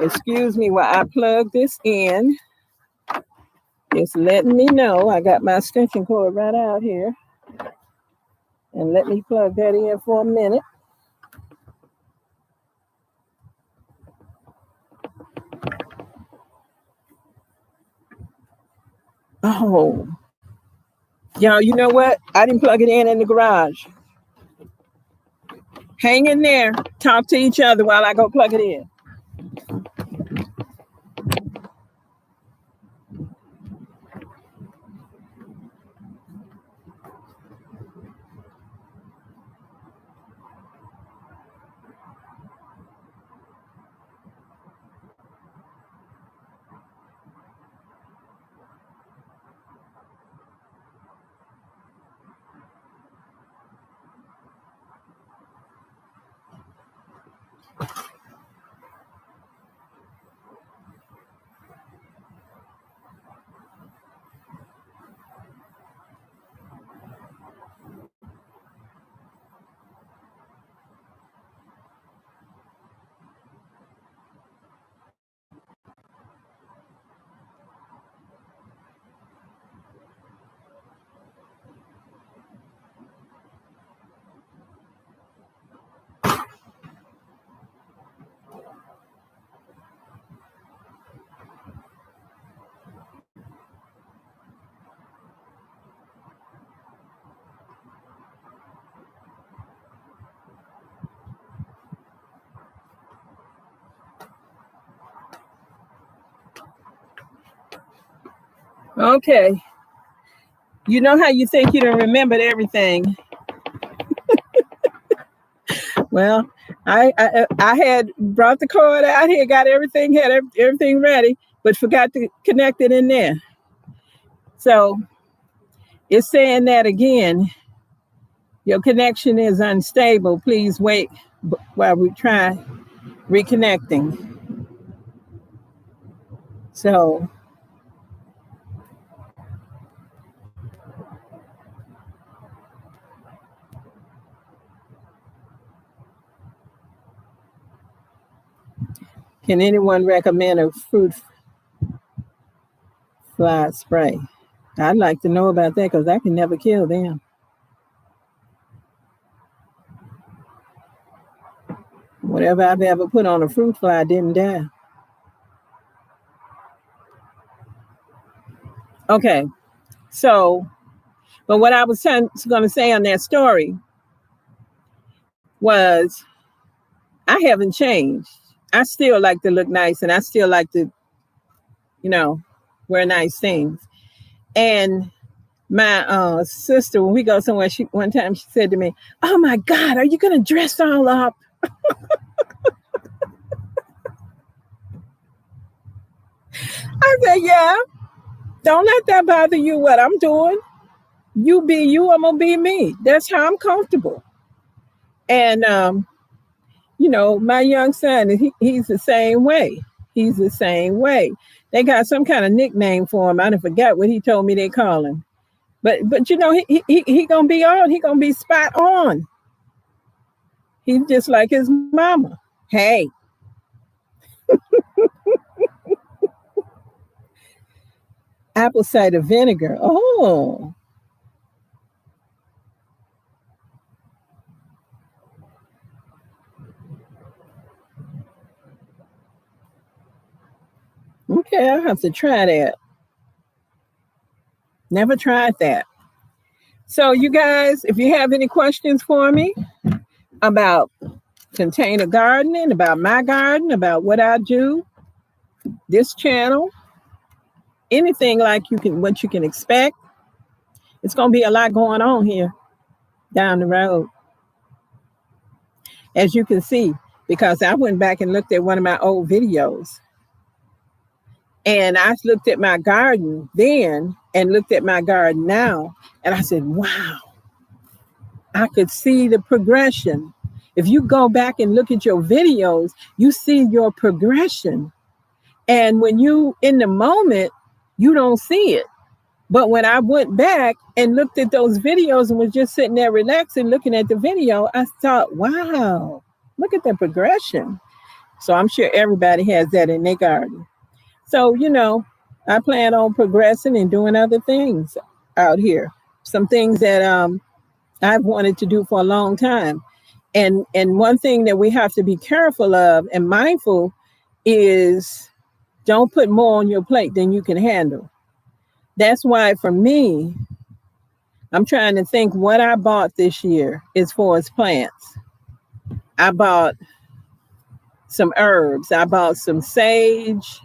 excuse me while I plug this in. It's letting me know I got my extension cord right out here, and let me plug that in for a minute. Oh, y'all, you know what? I didn't plug it in the garage. Hang in there. Talk to each other while I go plug it in. Okay. You know how you think you done remembered everything? Well, I had brought the cord out here, got everything, had everything ready, but forgot to connect it in there. So it's saying that again. Your connection is unstable. Please wait while we try reconnecting. So can anyone recommend a fruit fly spray? I'd like to know about that because I can never kill them. Whatever I've ever put on a fruit fly didn't die. Okay, so, but what I was going to say on that story was I haven't changed. I still like to look nice and I still like to, wear nice things. And my sister, when we go somewhere, one time she said to me, "Oh my God, are you going to dress all up?" I said, "Yeah, don't let that bother you what I'm doing. You be you, I'm going to be me. That's how I'm comfortable." And, my young son, he's the same way. He's the same way. They got some kind of nickname for him. I done forgot what he told me they call him. But he gonna be on. He gonna be spot on. He's just like his mama. Hey, apple cider vinegar. Oh, okay. I'll have to try that. Never tried that. So, you guys, if you have any questions for me about container gardening, about my garden, about what I do, this channel, anything like what you can expect, it's gonna be a lot going on here down the road, as you can see, because I went back and looked at one of my old videos. And I looked at my garden then and looked at my garden now, and I said, wow, I could see the progression. If you go back and look at your videos, you see your progression. And when you in the moment, you don't see it. But when I went back and looked at those videos and was just sitting there relaxing, looking at the video, I thought, wow, look at the progression. So I'm sure everybody has that in their garden. So, I plan on progressing and doing other things out here. Some things that I've wanted to do for a long time. And one thing that we have to be careful of and mindful is don't put more on your plate than you can handle. That's why for me, I'm trying to think what I bought this year as far as plants. I bought some herbs. I bought some sage,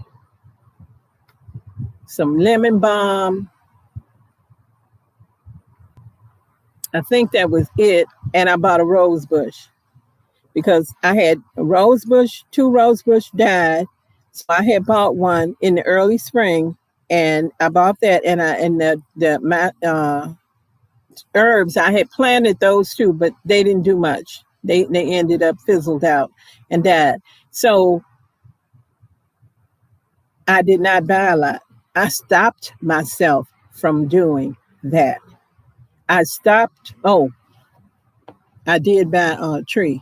some lemon balm. I think that was it. And I bought a rose bush because I had a rose bush, 2 rose bush died. So I had bought one in the early spring and I bought that and my herbs, I had planted those too, but they didn't do much. They ended up fizzled out and died. So I did not buy a lot. I stopped myself from doing that. I stopped. Oh, I did buy a tree.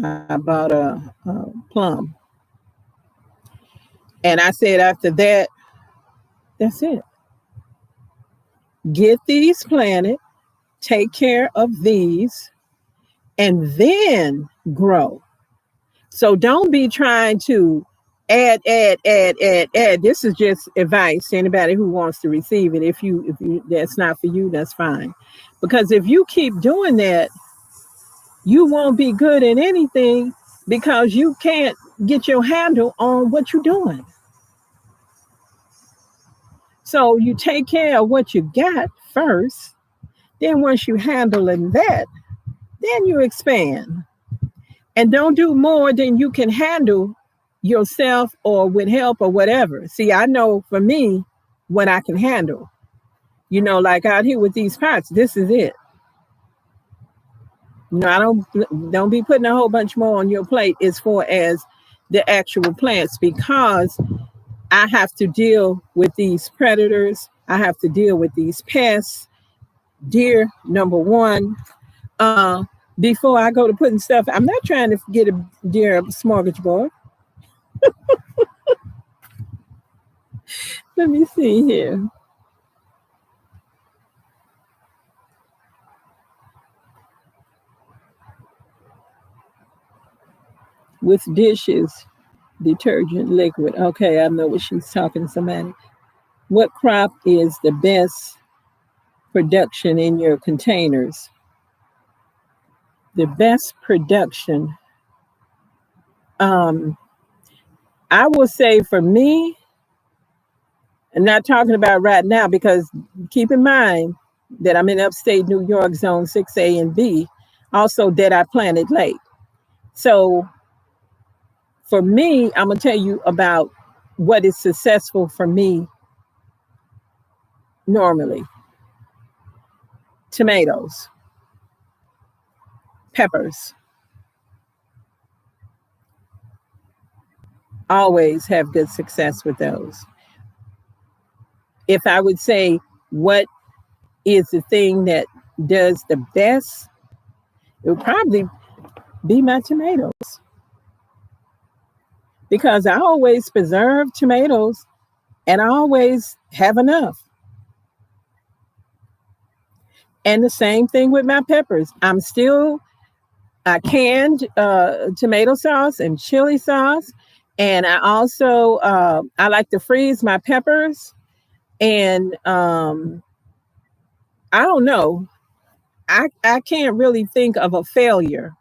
I bought a plum. And I said after that, that's it. Get these planted, take care of these, and then grow. So don't be trying to add. This is just advice to anybody who wants to receive it. If you that's not for you, that's fine. Because if you keep doing that, you won't be good at anything because you can't get your handle on what you're doing. So you take care of what you got first. Then once you handling that, then you expand. And don't do more than you can handle yourself or with help or whatever. See, I know for me what I can handle. You know, like out here with these pots, this is it. You know, I don't be putting a whole bunch more on your plate as far as the actual plants, because I have to deal with these predators. I have to deal with these pests. Deer, number one. Before I go to putting stuff, I'm not trying to get a deer smorgasbord. Let me see here. With dishes, detergent, liquid. Okay, I know what she's talking to somebody. What crop is the best production in your containers? The best production. I will say for me, I'm not talking about right now because keep in mind that I'm in upstate New York, zone 6A and B, also that I planted late. So for me, I'm going to tell you about what is successful for me normally. Tomatoes, peppers, always have good success with those. If I would say what is the thing that does the best, it would probably be my tomatoes, because I always preserve tomatoes and I always have enough. And the same thing with my peppers. I canned tomato sauce and chili sauce. And I also, I like to freeze my peppers. And I don't know. I can't really think of a failure.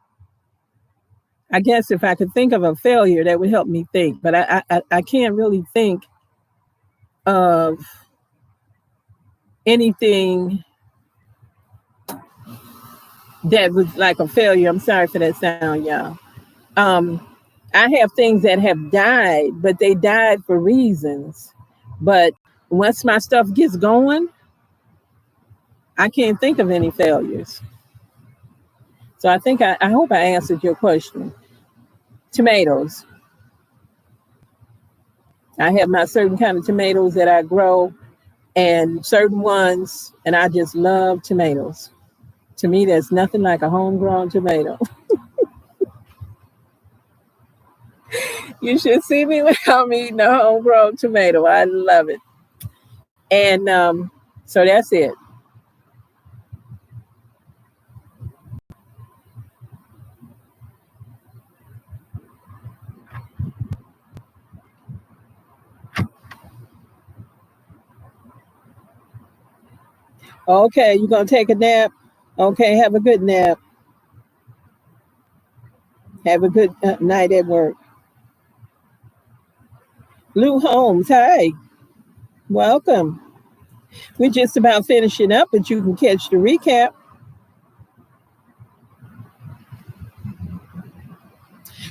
I guess if I could think of a failure, that would help me think. But I can't really think of anything that was like a failure. I'm sorry for that sound, y'all. I have things that have died, but they died for reasons. But once my stuff gets going, I can't think of any failures. So I hope I answered your question. Tomatoes. I have my certain kind of tomatoes that I grow and certain ones, and I just love tomatoes. To me, there's nothing like a homegrown tomato. You should see me when I'm eating a homegrown tomato. I love it. And so that's it. Okay, you gonna take a nap? Okay, have a good nap. Have a good night at work. Lou Holmes, hi, welcome. We're just about finishing up, but you can catch the recap.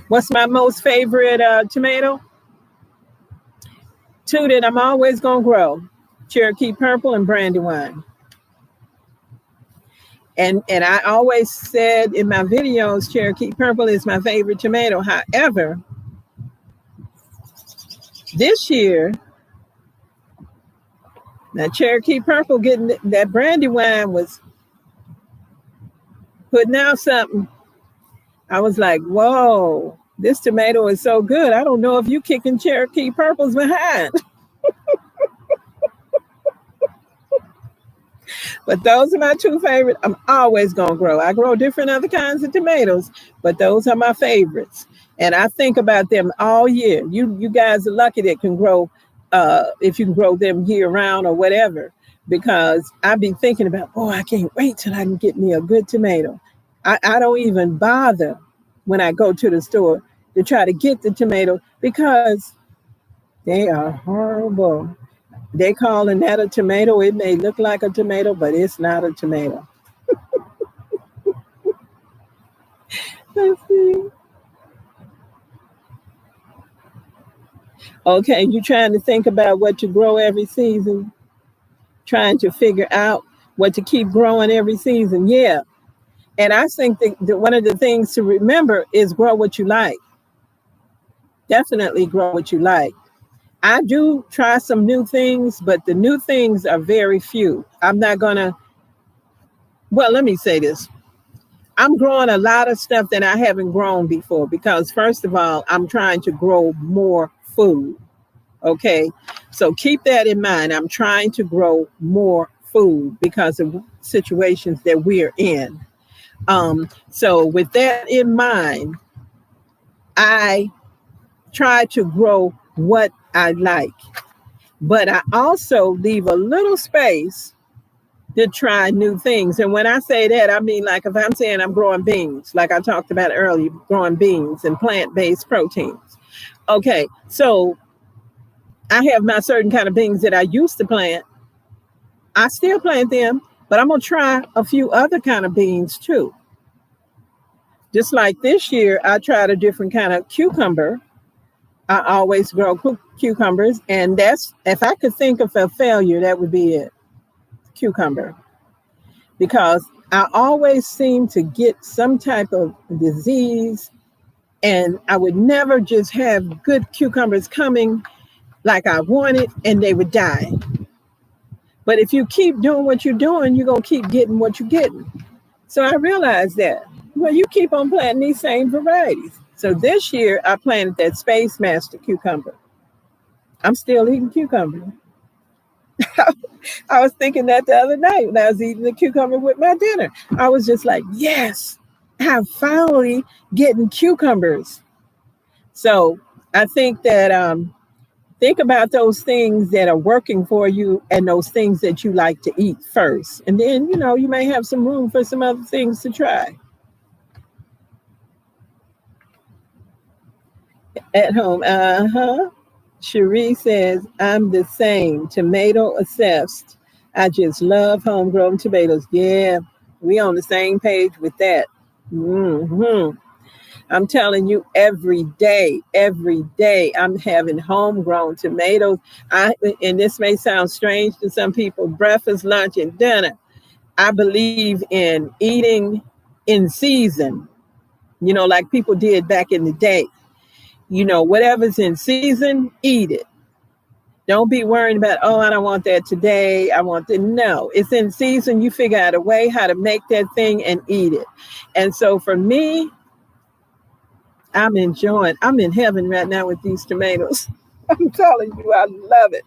What's my most favorite tomato? Two that I'm always gonna grow: Cherokee Purple and Brandywine. And I always said in my videos, Cherokee Purple is my favorite tomato. However, this year, that Cherokee Purple getting that Brandywine was putting out something. I was like, whoa, this tomato is so good. I don't know if you kicking Cherokee Purples behind. But those are my two favorite. I'm always going to grow. I grow different other kinds of tomatoes, but those are my favorites. And I think about them all year. You guys are lucky that can grow, if you can grow them year round or whatever, because I be thinking about, oh, I can't wait till I can get me a good tomato. I don't even bother when I go to the store to try to get the tomato because they are horrible. They calling that a tomato. It may look like a tomato, but it's not a tomato. Let's see. Okay, you're trying to think about what to grow every season, trying to figure out what to keep growing every season. Yeah. And I think that one of the things to remember is grow what you like. Definitely grow what you like. I do try some new things, but the new things are very few. I'm not going to, well, let me say this. I'm growing a lot of stuff that I haven't grown before because, first of all, I'm trying to grow more food. Okay. So keep that in mind. I'm trying to grow more food because of situations that we're in. So with that in mind, I try to grow what I like, but I also leave a little space to try new things. And when I say that, I mean, like if I'm saying I'm growing beans, like I talked about earlier, growing beans and plant-based proteins. Okay, so I have my certain kind of beans that I used to plant. I still plant them, but I'm going to try a few other kind of beans too. Just like this year, I tried a different kind of cucumber. I always grow cucumbers, and that's, if I could think of a failure, that would be it, cucumber. Because I always seem to get some type of disease, and I would never just have good cucumbers coming like I wanted, and they would die. But if you keep doing what you're doing, you're going to keep getting what you're getting. So I realized that. Well, you keep on planting these same varieties. So this year, I planted that Space Master cucumber. I'm still eating cucumber. I was thinking that the other night when I was eating the cucumber with my dinner. I was just like, yes, I'm finally getting cucumbers. So I think that think about those things that are working for you and those things that you like to eat first. And then, you may have some room for some other things to try. At home, Cherie says, I'm the same, tomato obsessed. I just love homegrown tomatoes. Yeah, we on the same page with that. Mm-hmm. I'm telling you, every day, I'm having homegrown tomatoes. And this may sound strange to some people, breakfast, lunch, and dinner. I believe in eating in season, like people did back in the day. Whatever's in season, eat it. Don't be worrying about, oh, I don't want that today. I want that. No, it's in season. You figure out a way how to make that thing and eat it. And so for me, I'm in heaven right now with these tomatoes. I'm telling you, I love it.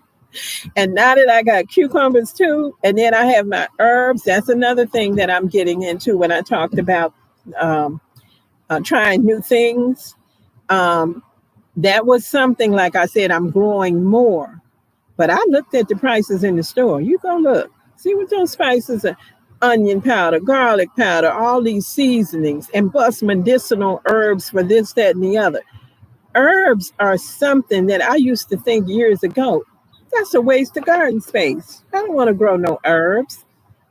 And now that I got cucumbers too, and then I have my herbs, that's another thing that I'm getting into when I talked about trying new things. That was something, like I said, I'm growing more. But I looked at the prices in the store. You go look, see what those spices are. Onion powder, garlic powder, all these seasonings, and plus medicinal herbs for this, that, and the other. Herbs are something that I used to think years ago, that's a waste of garden space. I don't want to grow no herbs.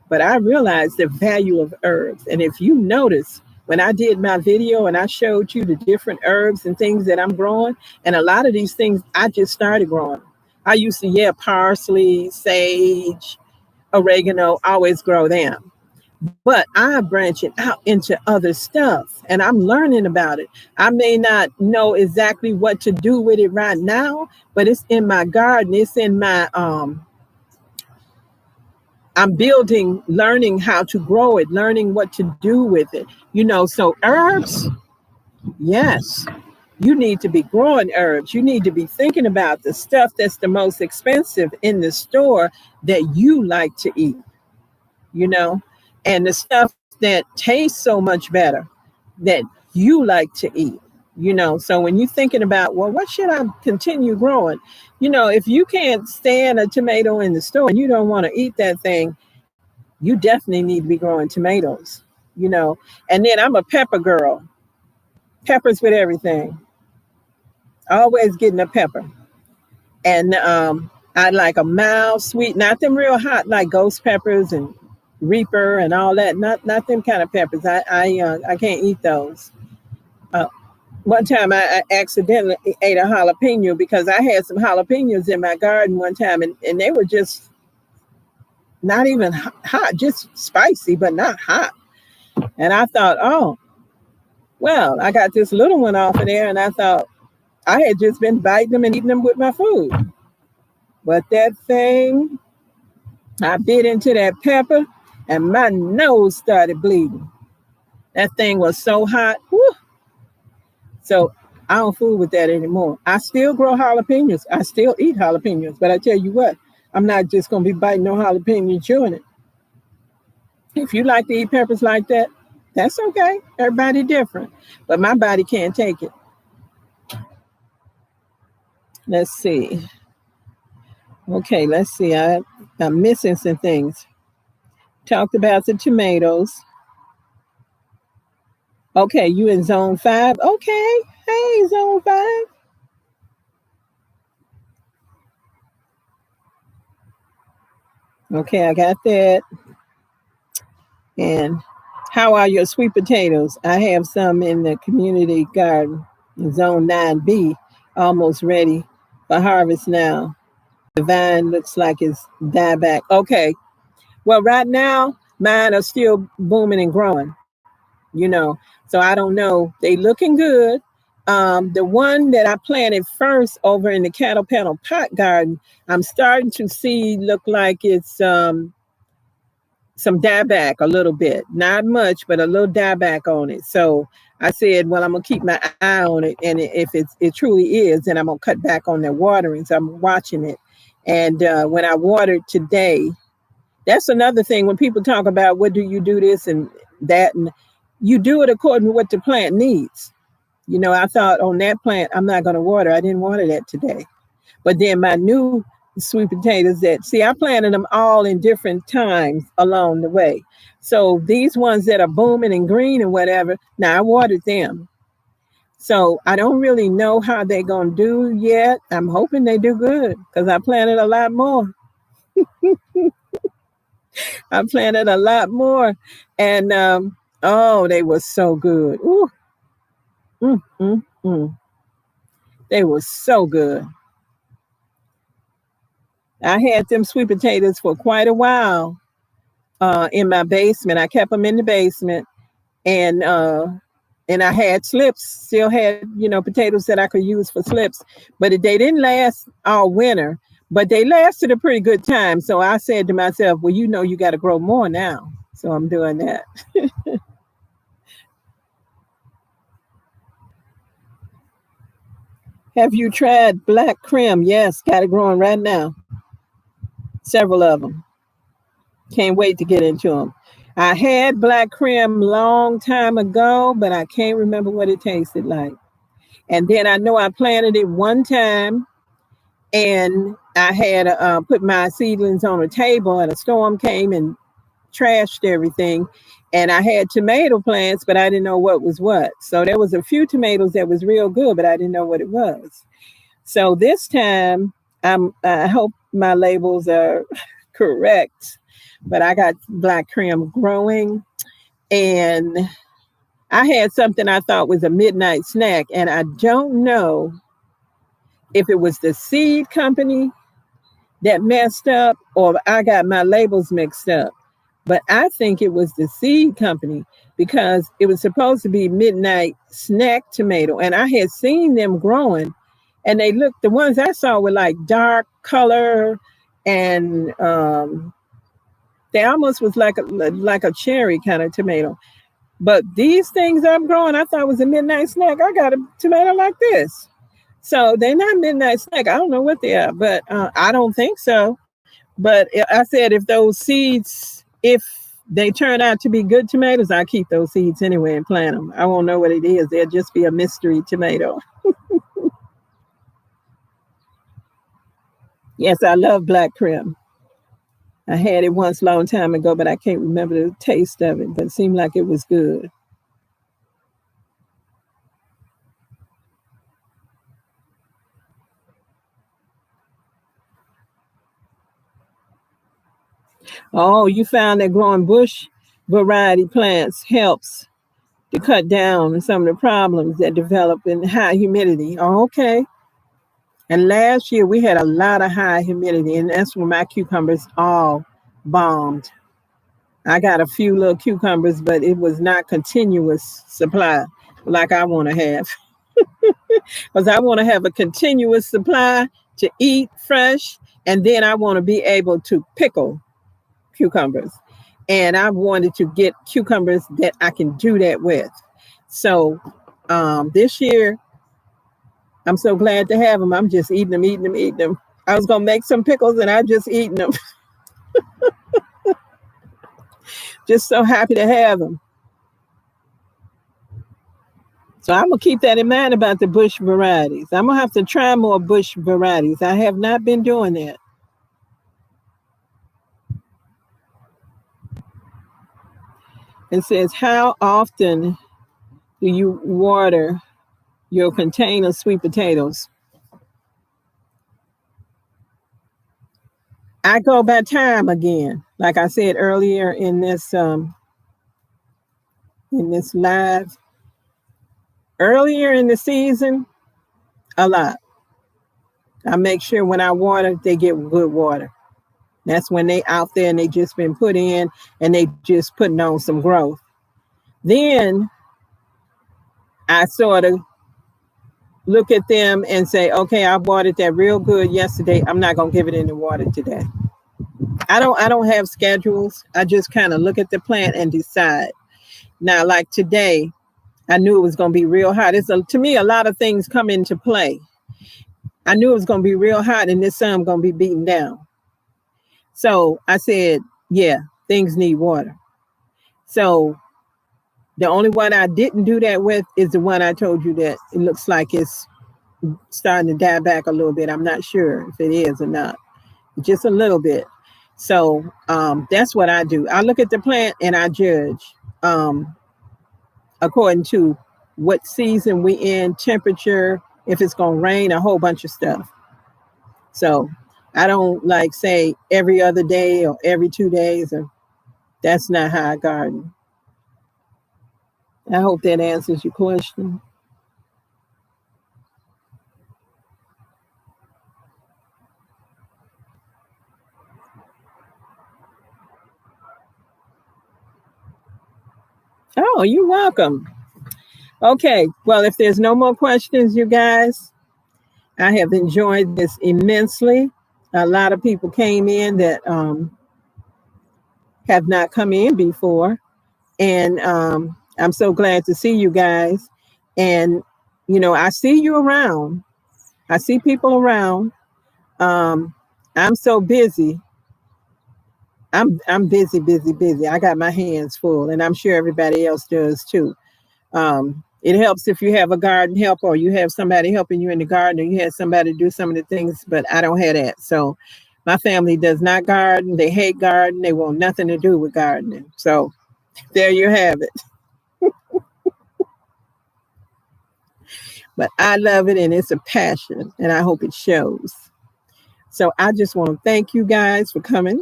But I realized the value of herbs. And if you notice, when I did my video and I showed you the different herbs and things that I'm growing, and a lot of these things I just started growing. I used to, parsley, sage, oregano, always grow them. but I'm branching out into other stuff and I'm learning about it. I may not know exactly what to do with it right now, but it's in my garden. It's in my I'm building, learning how to grow it, learning what to do with it. So herbs, yes, you need to be growing herbs. You need to be thinking about the stuff that's the most expensive in the store that you like to eat, you know, and the stuff that tastes so much better that you like to eat. So when you're thinking about, well, what should I continue growing? If you can't stand a tomato in the store and you don't want to eat that thing, you definitely need to be growing tomatoes, you know. And then I'm a pepper girl, peppers with everything, always getting a pepper. And I like a mild, sweet, not them real hot like ghost peppers and reaper and all that. Not them kind of peppers. I can't eat those. Uh, One time I accidentally ate a jalapeno because I had some jalapenos in my garden one time, and they were just not even hot, just spicy, but not hot. And I thought, oh, well, I got this little one off of there, and I thought I had just been biting them and eating them with my food. But that thing, I bit into that pepper, and my nose started bleeding. That thing was so hot. Whew. So I don't fool with that anymore. I still grow jalapenos. I still eat jalapenos. But I tell you what, I'm not just going to be biting no jalapeno and chewing it. If you like to eat peppers like that, that's okay. Everybody different. But my body can't take it. Let's see. Okay, let's see. I'm missing some things. Talked about the tomatoes. Okay, you in zone 5? Okay. Hey, zone 5. Okay, I got that. And how are your sweet potatoes? I have some in the community garden in zone 9B, almost ready for harvest now. The vine looks like it's died back. Okay. Well, right now, mine are still booming and growing, you know. So I don't know. They looking good. The one that I planted first over in the cattle panel pot garden, I'm starting to see look like it's some dieback a little bit, not much, but a little dieback on it. So I said, well, I'm gonna keep my eye on it, and if it truly is, then I'm gonna cut back on the watering. So I'm watching it, and when I watered today, that's another thing. When people talk about what do you do this and that, and you do it according to what the plant needs. I thought on that plant, I'm not gonna water. I didn't water that today. But then my new sweet potatoes that, see, I planted them all in different times along the way. So these ones that are booming and green and whatever, now I watered them. So I don't really know how they're going to do yet. I'm hoping they do good because I planted a lot more. I planted a lot more. And oh, they were so good. Ooh, mm, mm, mm. They were so good. I had them sweet potatoes for quite a while in my basement. I kept them in the basement, and I had slips. Still had potatoes that I could use for slips, but they didn't last all winter. But they lasted a pretty good time. So I said to myself, well, you got to grow more now. So I'm doing that. Have you tried black creme? Yes, got it growing right now. Several of them. Can't wait to get into them. I had black creme long time ago, but I can't remember what it tasted like. And then I know I planted it one time, and I had put my seedlings on a table, and a storm came and trashed everything. And I had tomato plants, but I didn't know what was what. So there was a few tomatoes that was real good, but I didn't know what it was. So this time, I hope my labels are correct, but I got black creme growing, and I had something I thought was a midnight snack, and I don't know if it was the seed company that messed up or I got my labels mixed up. But I think it was the seed company because it was supposed to be midnight snack tomato. And I had seen them growing and they looked, the ones I saw were like dark color and they almost was like a cherry kind of tomato. But these things I'm growing, I thought was a midnight snack. I got a tomato like this. So they're not midnight snack. I don't know what they are, but I don't think so. But I said if those seeds, if they turn out to be good tomatoes, I keep those seeds anyway and plant them. I won't know what it is. They'll just be a mystery tomato. Yes, I love black creme. I had it once a long time ago, but I can't remember the taste of it, but it seemed like it was good. Oh, you found that growing bush variety plants helps to cut down on some of the problems that develop in high humidity. Oh, okay. And last year we had a lot of high humidity, and that's when my cucumbers all bombed. I got a few little cucumbers, but it was not continuous supply like I want to have. Because I want to have a continuous supply to eat fresh, and then I want to be able to pickle cucumbers. And I wanted to get cucumbers that I can do that with. So this year, I'm so glad to have them. I'm just eating them, eating them, eating them. I was going to make some pickles and I just eating them. Just so happy to have them. So I'm going to keep that in mind about the bush varieties. I'm going to have to try more bush varieties. I have not been doing that. It says, how often do you water your container sweet potatoes? I go by time again. Like I said earlier in this live, earlier in the season, a lot. I make sure when I water, they get good water. That's when they out there and they just been put in and they just putting on some growth. Then I sort of look at them and say, okay, I watered that real good yesterday. I'm not gonna give it any water today. I don't have schedules. I just kind of look at the plant and decide. Now, like today, I knew it was gonna be real hot. To me, a lot of things come into play. I knew it was gonna be real hot and this sun gonna be beaten down. So I said, yeah, things need water. So the only one I didn't do that with is the one I told you that it looks like it's starting to die back a little bit. I'm not sure if it is or not, just a little bit. So that's what I do. I look at the plant and I judge according to what season we in, temperature, if it's going to rain, a whole bunch of stuff. So I don't like say every other day or every 2 days. Or that's not how I garden. I hope that answers your question. Oh, you're welcome. Okay, well, if there's no more questions, you guys, I have enjoyed this immensely. A lot of people came in that have not come in before. And I'm so glad to see you guys. And, you know, I see you around. I see people around. I'm so busy. I'm busy, busy, busy. I got my hands full, and I'm sure everybody else does too. It helps if you have a garden helper or you have somebody helping you in the garden or you have somebody do some of the things, but I don't have that. So my family does not garden. They hate garden. They want nothing to do with gardening. So there you have it. But I love it and it's a passion and I hope it shows. So I just want to thank you guys for coming.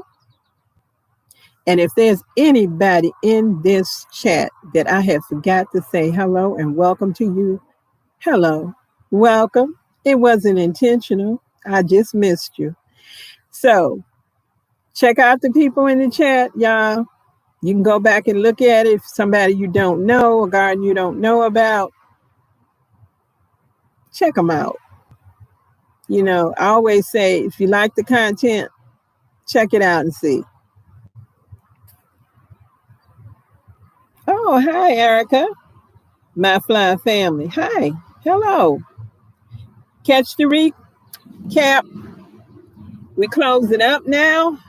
And if there's anybody in this chat that I have forgot to say hello and welcome to you, hello, welcome. It wasn't intentional. I just missed you. So check out the people in the chat, y'all. You can go back and look at it. If somebody you don't know, a garden you don't know about, check them out. I always say, if you like the content, check it out and see. Oh, hi, Erica, my fly family. Hi, hello. Catch the recap. We close it up now.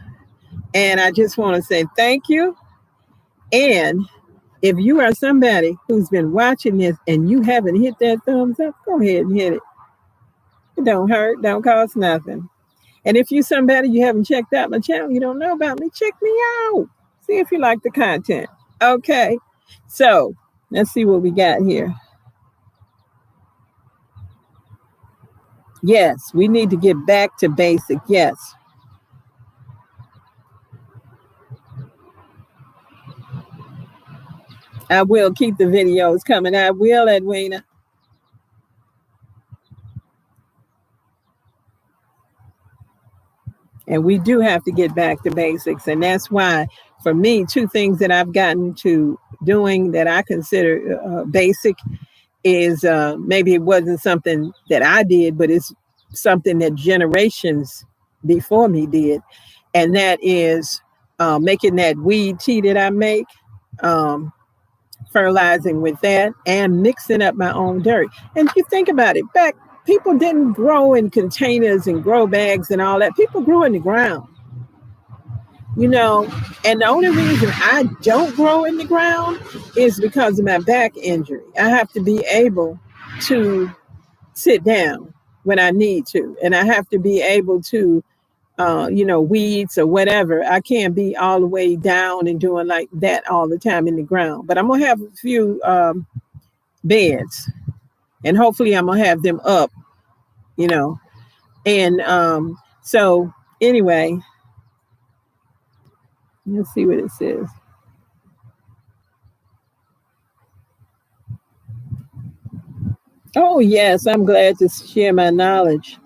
And I just want to say thank you. And if you are somebody who's been watching this and you haven't hit that thumbs up, go ahead and hit it. It don't hurt, don't cost nothing. And if you're somebody you haven't checked out my channel, you don't know about me, check me out. See if you like the content. Okay. So let's see what we got here. Yes, we need to get back to basic. Yes. I will keep the videos coming. I will, Edwina. And we do have to get back to basics. And that's why, for me, two things that I've gotten to doing that I consider basic is maybe it wasn't something that I did, but it's something that generations before me did. And that is making that weed tea that I make, fertilizing with that, and mixing up my own dirt. And if you think about it, people didn't grow in containers and grow bags and all that. People grew in the ground. And the only reason I don't grow in the ground is because of my back injury. I have to be able to sit down when I need to, and I have to be able to, weeds or whatever. I can't be all the way down and doing like that all the time in the ground. But I'm going to have a few beds, and hopefully I'm going to have them up, And so anyway, let's see what it says. Oh, yes, I'm glad to share my knowledge.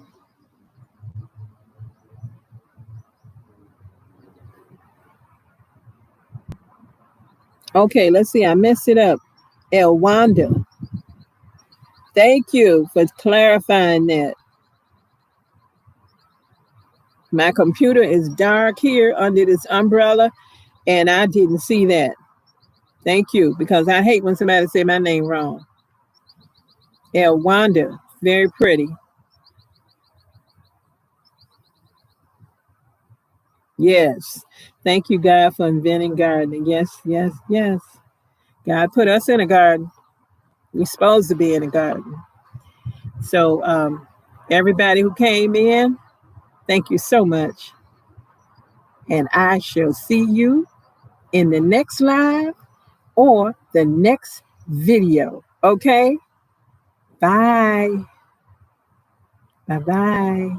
Okay, let's see. I messed it up. Elwanda. Thank you for clarifying that. My computer is dark here under this umbrella, and I didn't see that. Thank you, because I hate when somebody say my name wrong. Elwanda, very pretty. Yes. Thank you, God, for inventing gardening. Yes, yes, yes. God put us in a garden. We're supposed to be in a garden. So everybody who came in, thank you so much. And I shall see you in the next live or the next video. Okay? Bye. Bye-bye.